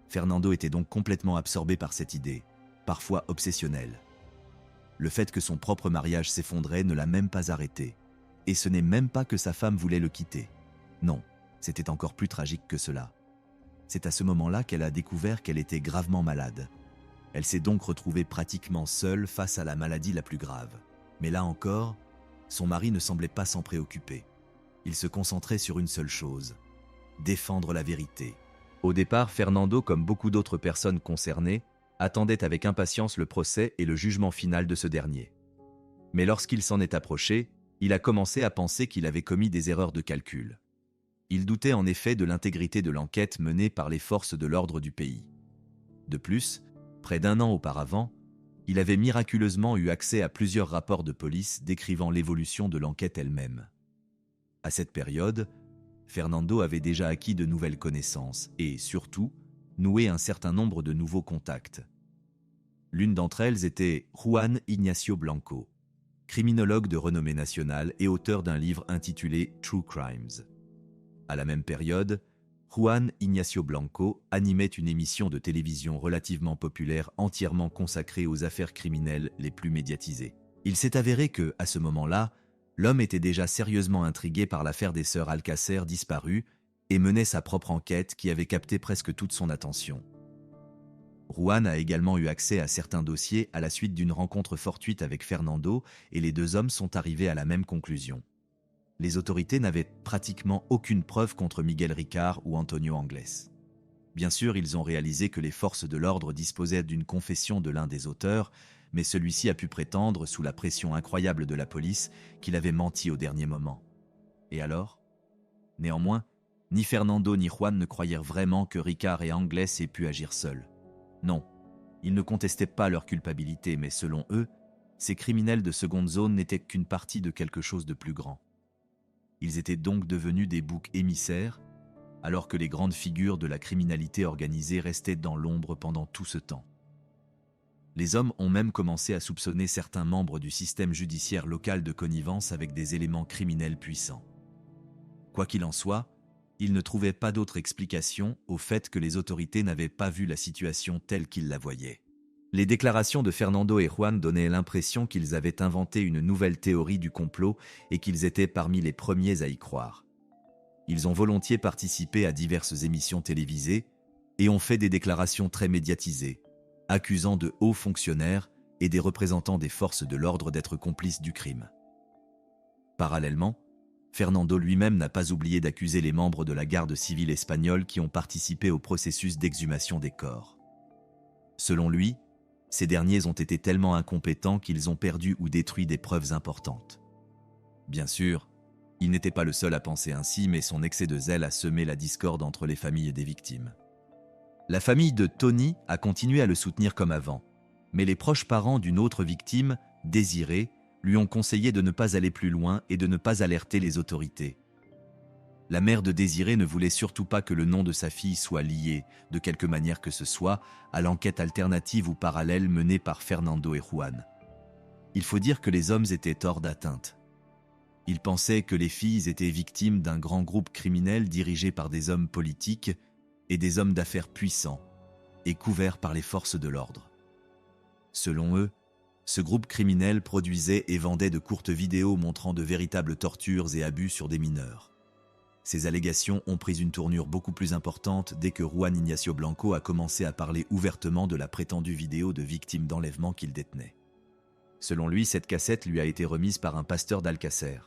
Fernando était donc complètement absorbé par cette idée, parfois obsessionnelle. Le fait que son propre mariage s'effondrait ne l'a même pas arrêté, et ce n'est même pas que sa femme voulait le quitter. Non, c'était encore plus tragique que cela. C'est à ce moment-là qu'elle a découvert qu'elle était gravement malade. Elle s'est donc retrouvée pratiquement seule face à la maladie la plus grave. Mais là encore, son mari ne semblait pas s'en préoccuper. Il se concentrait sur une seule chose, défendre la vérité. Au départ, Fernando, comme beaucoup d'autres personnes concernées, attendait avec impatience le procès et le jugement final de ce dernier. Mais lorsqu'il s'en est approché, il a commencé à penser qu'il avait commis des erreurs de calcul. Il doutait en effet de l'intégrité de l'enquête menée par les forces de l'ordre du pays. De plus, près d'1 an auparavant, il avait miraculeusement eu accès à plusieurs rapports de police décrivant l'évolution de l'enquête elle-même. À cette période, Fernando avait déjà acquis de nouvelles connaissances et, surtout, noué un certain nombre de nouveaux contacts. L'une d'entre elles était Juan Ignacio Blanco, criminologue de renommée nationale et auteur d'un livre intitulé True Crimes. À la même période, Juan Ignacio Blanco animait une émission de télévision relativement populaire entièrement consacrée aux affaires criminelles les plus médiatisées. Il s'est avéré que, à ce moment-là, l'homme était déjà sérieusement intrigué par l'affaire des sœurs Alcácer disparues et menait sa propre enquête qui avait capté presque toute son attention. Juan a également eu accès à certains dossiers à la suite d'une rencontre fortuite avec Fernando et les 2 hommes sont arrivés à la même conclusion. Les autorités n'avaient pratiquement aucune preuve contre Miguel Ricard ou Antonio Anglès. Bien sûr, ils ont réalisé que les forces de l'ordre disposaient d'une confession de l'un des auteurs, mais celui-ci a pu prétendre, sous la pression incroyable de la police, qu'il avait menti au dernier moment. Et alors ? Néanmoins, ni Fernando ni Juan ne croyèrent vraiment que Ricard et Anglès aient pu agir seuls. Non, ils ne contestaient pas leur culpabilité, mais selon eux, ces criminels de seconde zone n'étaient qu'une partie de quelque chose de plus grand. Ils étaient donc devenus des boucs émissaires, alors que les grandes figures de la criminalité organisée restaient dans l'ombre pendant tout ce temps. Les hommes ont même commencé à soupçonner certains membres du système judiciaire local de connivence avec des éléments criminels puissants. Quoi qu'il en soit, ils ne trouvaient pas d'autre explication au fait que les autorités n'avaient pas vu la situation telle qu'ils la voyaient. Les déclarations de Fernando et Juan donnaient l'impression qu'ils avaient inventé une nouvelle théorie du complot et qu'ils étaient parmi les premiers à y croire. Ils ont volontiers participé à diverses émissions télévisées et ont fait des déclarations très médiatisées, accusant de hauts fonctionnaires et des représentants des forces de l'ordre d'être complices du crime. Parallèlement, Fernando lui-même n'a pas oublié d'accuser les membres de la garde civile espagnole qui ont participé au processus d'exhumation des corps. Selon lui, ces derniers ont été tellement incompétents qu'ils ont perdu ou détruit des preuves importantes. Bien sûr, il n'était pas le seul à penser ainsi, mais son excès de zèle a semé la discorde entre les familles des victimes. La famille de Tony a continué à le soutenir comme avant, mais les proches parents d'une autre victime, Désirée, lui ont conseillé de ne pas aller plus loin et de ne pas alerter les autorités. La mère de Désirée ne voulait surtout pas que le nom de sa fille soit lié, de quelque manière que ce soit, à l'enquête alternative ou parallèle menée par Fernando et Juan. Il faut dire que les hommes étaient hors d'atteinte. Ils pensaient que les filles étaient victimes d'un grand groupe criminel dirigé par des hommes politiques et des hommes d'affaires puissants, et couverts par les forces de l'ordre. Selon eux, ce groupe criminel produisait et vendait de courtes vidéos montrant de véritables tortures et abus sur des mineurs. Ces allégations ont pris une tournure beaucoup plus importante dès que Juan Ignacio Blanco a commencé à parler ouvertement de la prétendue vidéo de victimes d'enlèvement qu'il détenait. Selon lui, cette cassette lui a été remise par un pasteur d'Alcácer.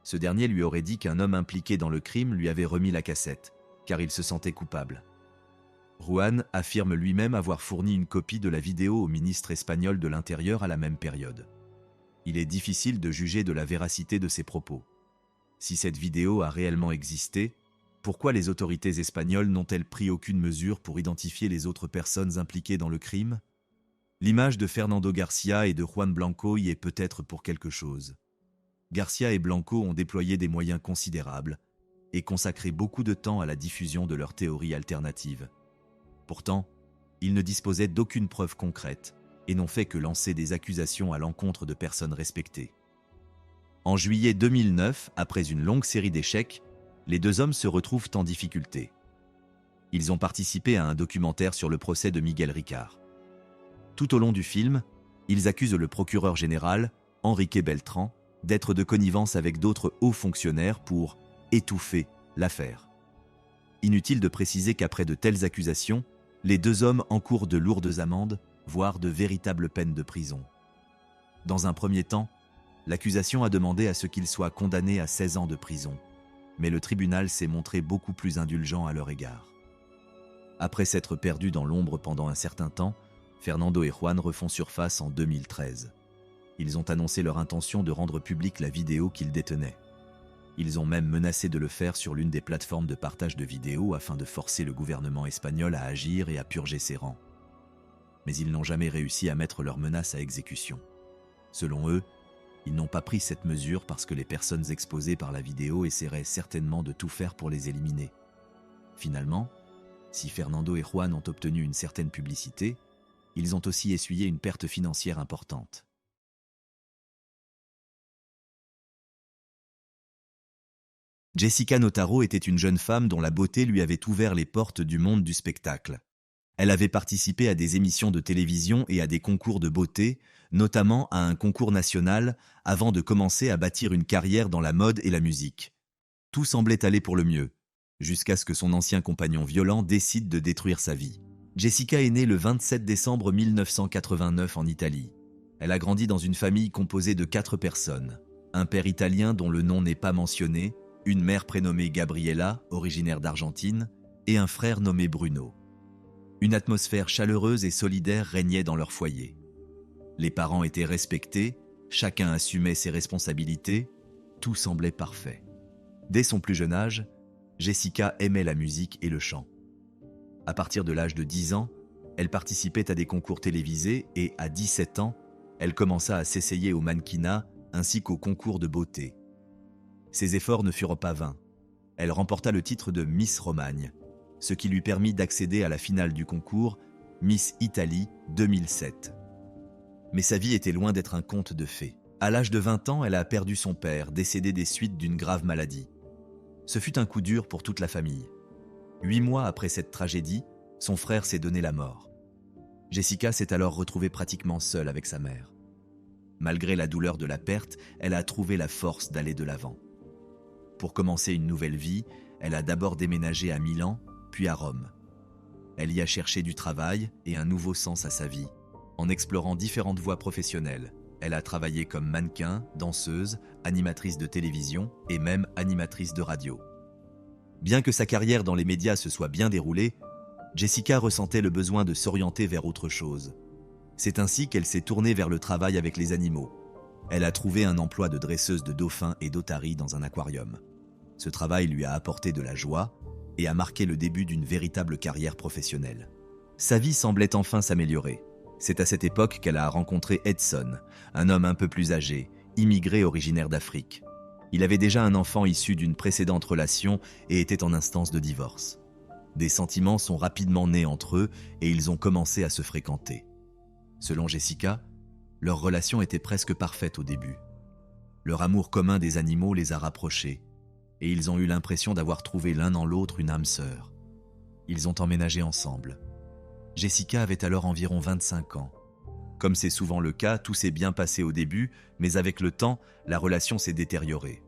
Ce dernier lui aurait dit qu'un homme impliqué dans le crime lui avait remis la cassette, car il se sentait coupable. Juan affirme lui-même avoir fourni une copie de la vidéo au ministre espagnol de l'Intérieur à la même période. Il est difficile de juger de la véracité de ses propos. Si cette vidéo a réellement existé, pourquoi les autorités espagnoles n'ont-elles pris aucune mesure pour identifier les autres personnes impliquées dans le crime? L'image de Fernando Garcia et de Juan Blanco y est peut-être pour quelque chose. Garcia et Blanco ont déployé des moyens considérables et consacré beaucoup de temps à la diffusion de leurs théories alternatives. Pourtant, ils ne disposaient d'aucune preuve concrète et n'ont fait que lancer des accusations à l'encontre de personnes respectées. En juillet 2009, après une longue série d'échecs, les deux hommes se retrouvent en difficulté. Ils ont participé à un documentaire sur le procès de Miguel Ricard. Tout au long du film, ils accusent le procureur général, Enrique Beltrán, d'être de connivence avec d'autres hauts fonctionnaires pour étouffer l'affaire. Inutile de préciser qu'après de telles accusations, les deux hommes encourent de lourdes amendes, voire de véritables peines de prison. Dans un premier temps, l'accusation a demandé à ce qu'ils soient condamnés à 16 ans de prison, mais le tribunal s'est montré beaucoup plus indulgent à leur égard. Après s'être perdus dans l'ombre pendant un certain temps, Fernando et Juan refont surface en 2013. Ils ont annoncé leur intention de rendre publique la vidéo qu'ils détenaient. Ils ont même menacé de le faire sur l'une des plateformes de partage de vidéos afin de forcer le gouvernement espagnol à agir et à purger ses rangs. Mais ils n'ont jamais réussi à mettre leurs menaces à exécution. Selon eux, ils n'ont pas pris cette mesure parce que les personnes exposées par la vidéo essaieraient certainement de tout faire pour les éliminer. Finalement, si Fernando et Juan ont obtenu une certaine publicité, ils ont aussi essuyé une perte financière importante. Jessica Notaro était une jeune femme dont la beauté lui avait ouvert les portes du monde du spectacle. Elle avait participé à des émissions de télévision et à des concours de beauté, notamment à un concours national, avant de commencer à bâtir une carrière dans la mode et la musique. Tout semblait aller pour le mieux, jusqu'à ce que son ancien compagnon violent décide de détruire sa vie. Jessica est née le 27 décembre 1989 en Italie. Elle a grandi dans une famille composée de 4 personnes. Un père italien dont le nom n'est pas mentionné, une mère prénommée Gabriela, originaire d'Argentine, et un frère nommé Bruno. Une atmosphère chaleureuse et solidaire régnait dans leur foyer. Les parents étaient respectés, chacun assumait ses responsabilités, tout semblait parfait. Dès son plus jeune âge, Jessica aimait la musique et le chant. À partir de l'âge de 10 ans, elle participait à des concours télévisés et, à 17 ans, elle commença à s'essayer au mannequinat ainsi qu'au concours de beauté. Ses efforts ne furent pas vains. Elle remporta le titre de Miss Romagne, ce qui lui permit d'accéder à la finale du concours Miss Italie 2007. Mais sa vie était loin d'être un conte de fées. À l'âge de 20 ans, elle a perdu son père, décédé des suites d'une grave maladie. Ce fut un coup dur pour toute la famille. 8 mois après cette tragédie, son frère s'est donné la mort. Jessica s'est alors retrouvée pratiquement seule avec sa mère. Malgré la douleur de la perte, elle a trouvé la force d'aller de l'avant. Pour commencer une nouvelle vie, elle a d'abord déménagé à Milan, puis à Rome. Elle y a cherché du travail et un nouveau sens à sa vie. En explorant différentes voies professionnelles, elle a travaillé comme mannequin, danseuse, animatrice de télévision et même animatrice de radio. Bien que sa carrière dans les médias se soit bien déroulée, Jessica ressentait le besoin de s'orienter vers autre chose. C'est ainsi qu'elle s'est tournée vers le travail avec les animaux. Elle a trouvé un emploi de dresseuse de dauphins et d'otaries dans un aquarium. Ce travail lui a apporté de la joie et a marqué le début d'une véritable carrière professionnelle. Sa vie semblait enfin s'améliorer. C'est à cette époque qu'elle a rencontré Edson, un homme un peu plus âgé, immigré originaire d'Afrique. Il avait déjà un enfant issu d'une précédente relation et était en instance de divorce. Des sentiments sont rapidement nés entre eux et ils ont commencé à se fréquenter. Selon Jessica, leur relation était presque parfaite au début. Leur amour commun des animaux les a rapprochés et ils ont eu l'impression d'avoir trouvé l'un en l'autre une âme sœur. Ils ont emménagé ensemble. Jessica avait alors environ 25 ans. Comme c'est souvent le cas, tout s'est bien passé au début, mais avec le temps, la relation s'est détériorée.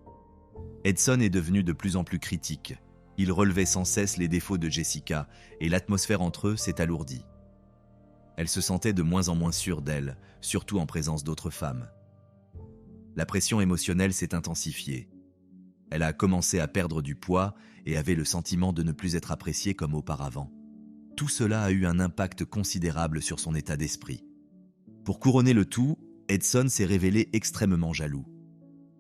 Edson est devenu de plus en plus critique. Il relevait sans cesse les défauts de Jessica et l'atmosphère entre eux s'est alourdie. Elle se sentait de moins en moins sûre d'elle, surtout en présence d'autres femmes. La pression émotionnelle s'est intensifiée. Elle a commencé à perdre du poids et avait le sentiment de ne plus être appréciée comme auparavant. Tout cela a eu un impact considérable sur son état d'esprit. Pour couronner le tout, Edson s'est révélé extrêmement jaloux.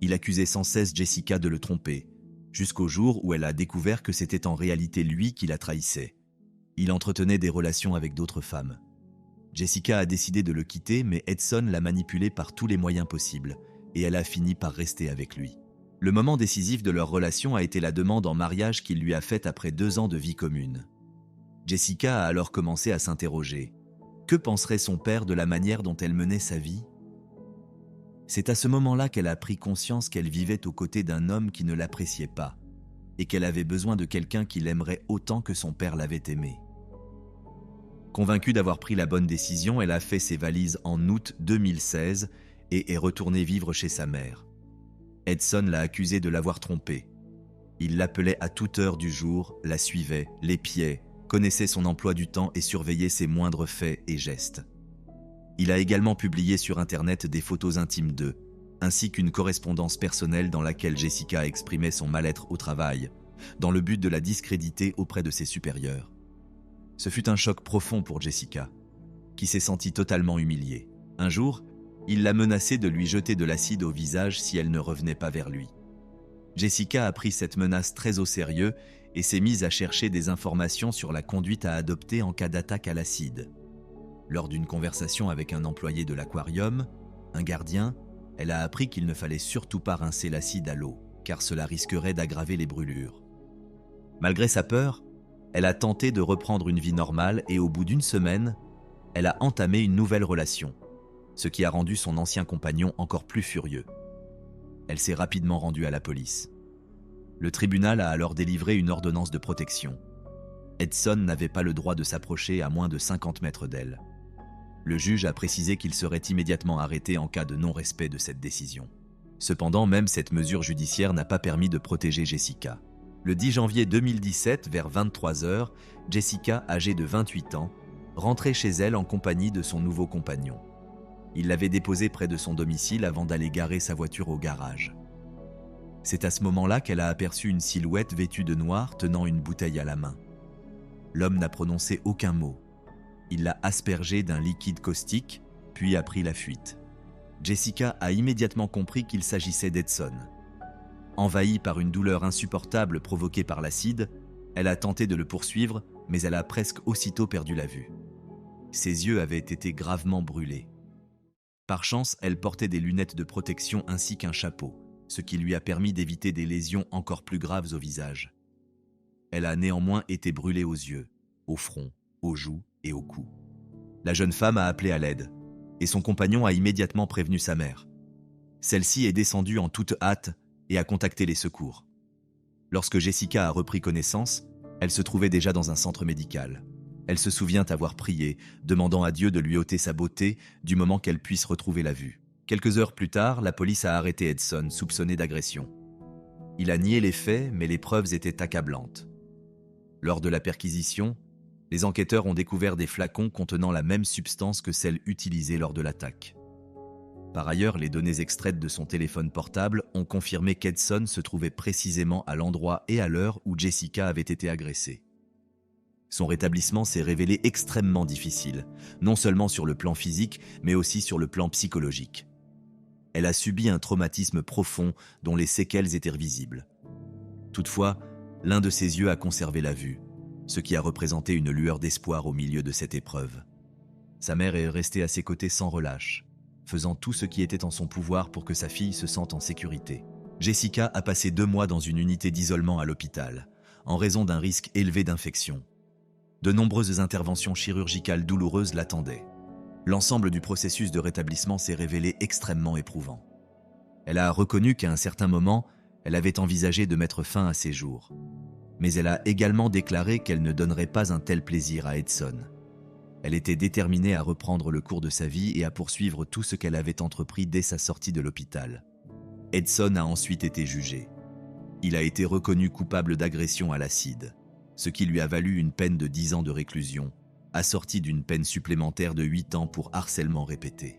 Il accusait sans cesse Jessica de le tromper, jusqu'au jour où elle a découvert que c'était en réalité lui qui la trahissait. Il entretenait des relations avec d'autres femmes. Jessica a décidé de le quitter, mais Edson l'a manipulée par tous les moyens possibles, et elle a fini par rester avec lui. Le moment décisif de leur relation a été la demande en mariage qu'il lui a faite après 2 ans de vie commune. Jessica a alors commencé à s'interroger. Que penserait son père de la manière dont elle menait sa vie ? C'est à ce moment-là qu'elle a pris conscience qu'elle vivait aux côtés d'un homme qui ne l'appréciait pas et qu'elle avait besoin de quelqu'un qui l'aimerait autant que son père l'avait aimé. Convaincue d'avoir pris la bonne décision, elle a fait ses valises en août 2016 et est retournée vivre chez sa mère. Edson l'a accusée de l'avoir trompée. Il l'appelait à toute heure du jour, la suivait, l'épiait, connaissait son emploi du temps et surveillait ses moindres faits et gestes. Il a également publié sur Internet des photos intimes d'eux, ainsi qu'une correspondance personnelle dans laquelle Jessica exprimait son mal-être au travail, dans le but de la discréditer auprès de ses supérieurs. Ce fut un choc profond pour Jessica, qui s'est sentie totalement humiliée. Un jour, il l'a menacée de lui jeter de l'acide au visage si elle ne revenait pas vers lui. Jessica a pris cette menace très au sérieux et s'est mise à chercher des informations sur la conduite à adopter en cas d'attaque à l'acide. Lors d'une conversation avec un employé de l'aquarium, un gardien, elle a appris qu'il ne fallait surtout pas rincer l'acide à l'eau, car cela risquerait d'aggraver les brûlures. Malgré sa peur, elle a tenté de reprendre une vie normale et au bout d'1 semaine, elle a entamé une nouvelle relation, ce qui a rendu son ancien compagnon encore plus furieux. Elle s'est rapidement rendue à la police. Le tribunal a alors délivré une ordonnance de protection. Edson n'avait pas le droit de s'approcher à moins de 50 mètres d'elle. Le juge a précisé qu'il serait immédiatement arrêté en cas de non-respect de cette décision. Cependant, même cette mesure judiciaire n'a pas permis de protéger Jessica. Le 10 janvier 2017, vers 23h, Jessica, âgée de 28 ans, rentrait chez elle en compagnie de son nouveau compagnon. Il l'avait déposée près de son domicile avant d'aller garer sa voiture au garage. C'est à ce moment-là qu'elle a aperçu une silhouette vêtue de noir tenant une bouteille à la main. L'homme n'a prononcé aucun mot. Il l'a aspergée d'un liquide caustique, puis a pris la fuite. Jessica a immédiatement compris qu'il s'agissait d'Edson. Envahie par une douleur insupportable provoquée par l'acide, elle a tenté de le poursuivre, mais elle a presque aussitôt perdu la vue. Ses yeux avaient été gravement brûlés. Par chance, elle portait des lunettes de protection ainsi qu'un chapeau, ce qui lui a permis d'éviter des lésions encore plus graves au visage. Elle a néanmoins été brûlée aux yeux, au front, aux joues et au cou. La jeune femme a appelé à l'aide, et son compagnon a immédiatement prévenu sa mère. Celle-ci est descendue en toute hâte et a contacté les secours. Lorsque Jessica a repris connaissance, elle se trouvait déjà dans un centre médical. Elle se souvient avoir prié, demandant à Dieu de lui ôter sa beauté du moment qu'elle puisse retrouver la vue. Quelques heures plus tard, la police a arrêté Edson, soupçonné d'agression. Il a nié les faits, mais les preuves étaient accablantes. Lors de la perquisition, les enquêteurs ont découvert des flacons contenant la même substance que celle utilisée lors de l'attaque. Par ailleurs, les données extraites de son téléphone portable ont confirmé qu'Edson se trouvait précisément à l'endroit et à l'heure où Jessica avait été agressée. Son rétablissement s'est révélé extrêmement difficile, non seulement sur le plan physique, mais aussi sur le plan psychologique. Elle a subi un traumatisme profond dont les séquelles étaient visibles. Toutefois, l'un de ses yeux a conservé la vue, ce qui a représenté une lueur d'espoir au milieu de cette épreuve. Sa mère est restée à ses côtés sans relâche, faisant tout ce qui était en son pouvoir pour que sa fille se sente en sécurité. Jessica a passé 2 mois dans une unité d'isolement à l'hôpital, en raison d'un risque élevé d'infection. De nombreuses interventions chirurgicales douloureuses l'attendaient. L'ensemble du processus de rétablissement s'est révélé extrêmement éprouvant. Elle a reconnu qu'à un certain moment, elle avait envisagé de mettre fin à ses jours. Mais elle a également déclaré qu'elle ne donnerait pas un tel plaisir à Edson. Elle était déterminée à reprendre le cours de sa vie et à poursuivre tout ce qu'elle avait entrepris dès sa sortie de l'hôpital. Edson a ensuite été jugé. Il a été reconnu coupable d'agression à l'acide, ce qui lui a valu une peine de 10 ans de réclusion, assortie d'une peine supplémentaire de 8 ans pour harcèlement répété.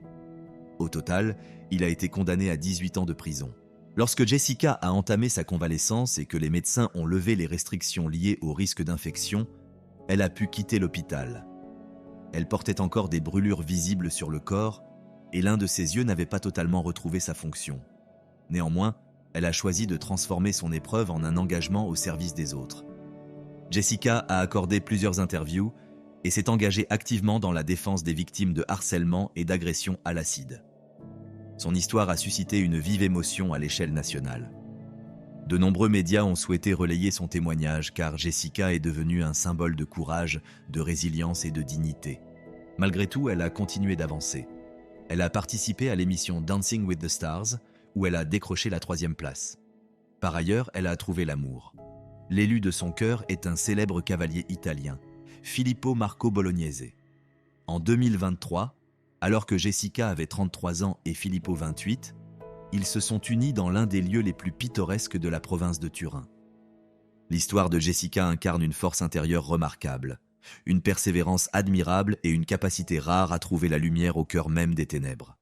Au total, il a été condamné à 18 ans de prison. Lorsque Jessica a entamé sa convalescence et que les médecins ont levé les restrictions liées au risque d'infection, elle a pu quitter l'hôpital. Elle portait encore des brûlures visibles sur le corps et l'un de ses yeux n'avait pas totalement retrouvé sa fonction. Néanmoins, elle a choisi de transformer son épreuve en un engagement au service des autres. Jessica a accordé plusieurs interviews et s'est engagée activement dans la défense des victimes de harcèlement et d'agression à l'acide. Son histoire a suscité une vive émotion à l'échelle nationale. De nombreux médias ont souhaité relayer son témoignage car Jessica est devenue un symbole de courage, de résilience et de dignité. Malgré tout, elle a continué d'avancer. Elle a participé à l'émission Dancing with the Stars, où elle a décroché la 3e place. Par ailleurs, elle a trouvé l'amour. L'élu de son cœur est un célèbre cavalier italien, Filippo Marco Bolognese. En 2023, alors que Jessica avait 33 ans et Filippo 28, ils se sont unis dans l'un des lieux les plus pittoresques de la province de Turin. L'histoire de Jessica incarne une force intérieure remarquable, une persévérance admirable et une capacité rare à trouver la lumière au cœur même des ténèbres.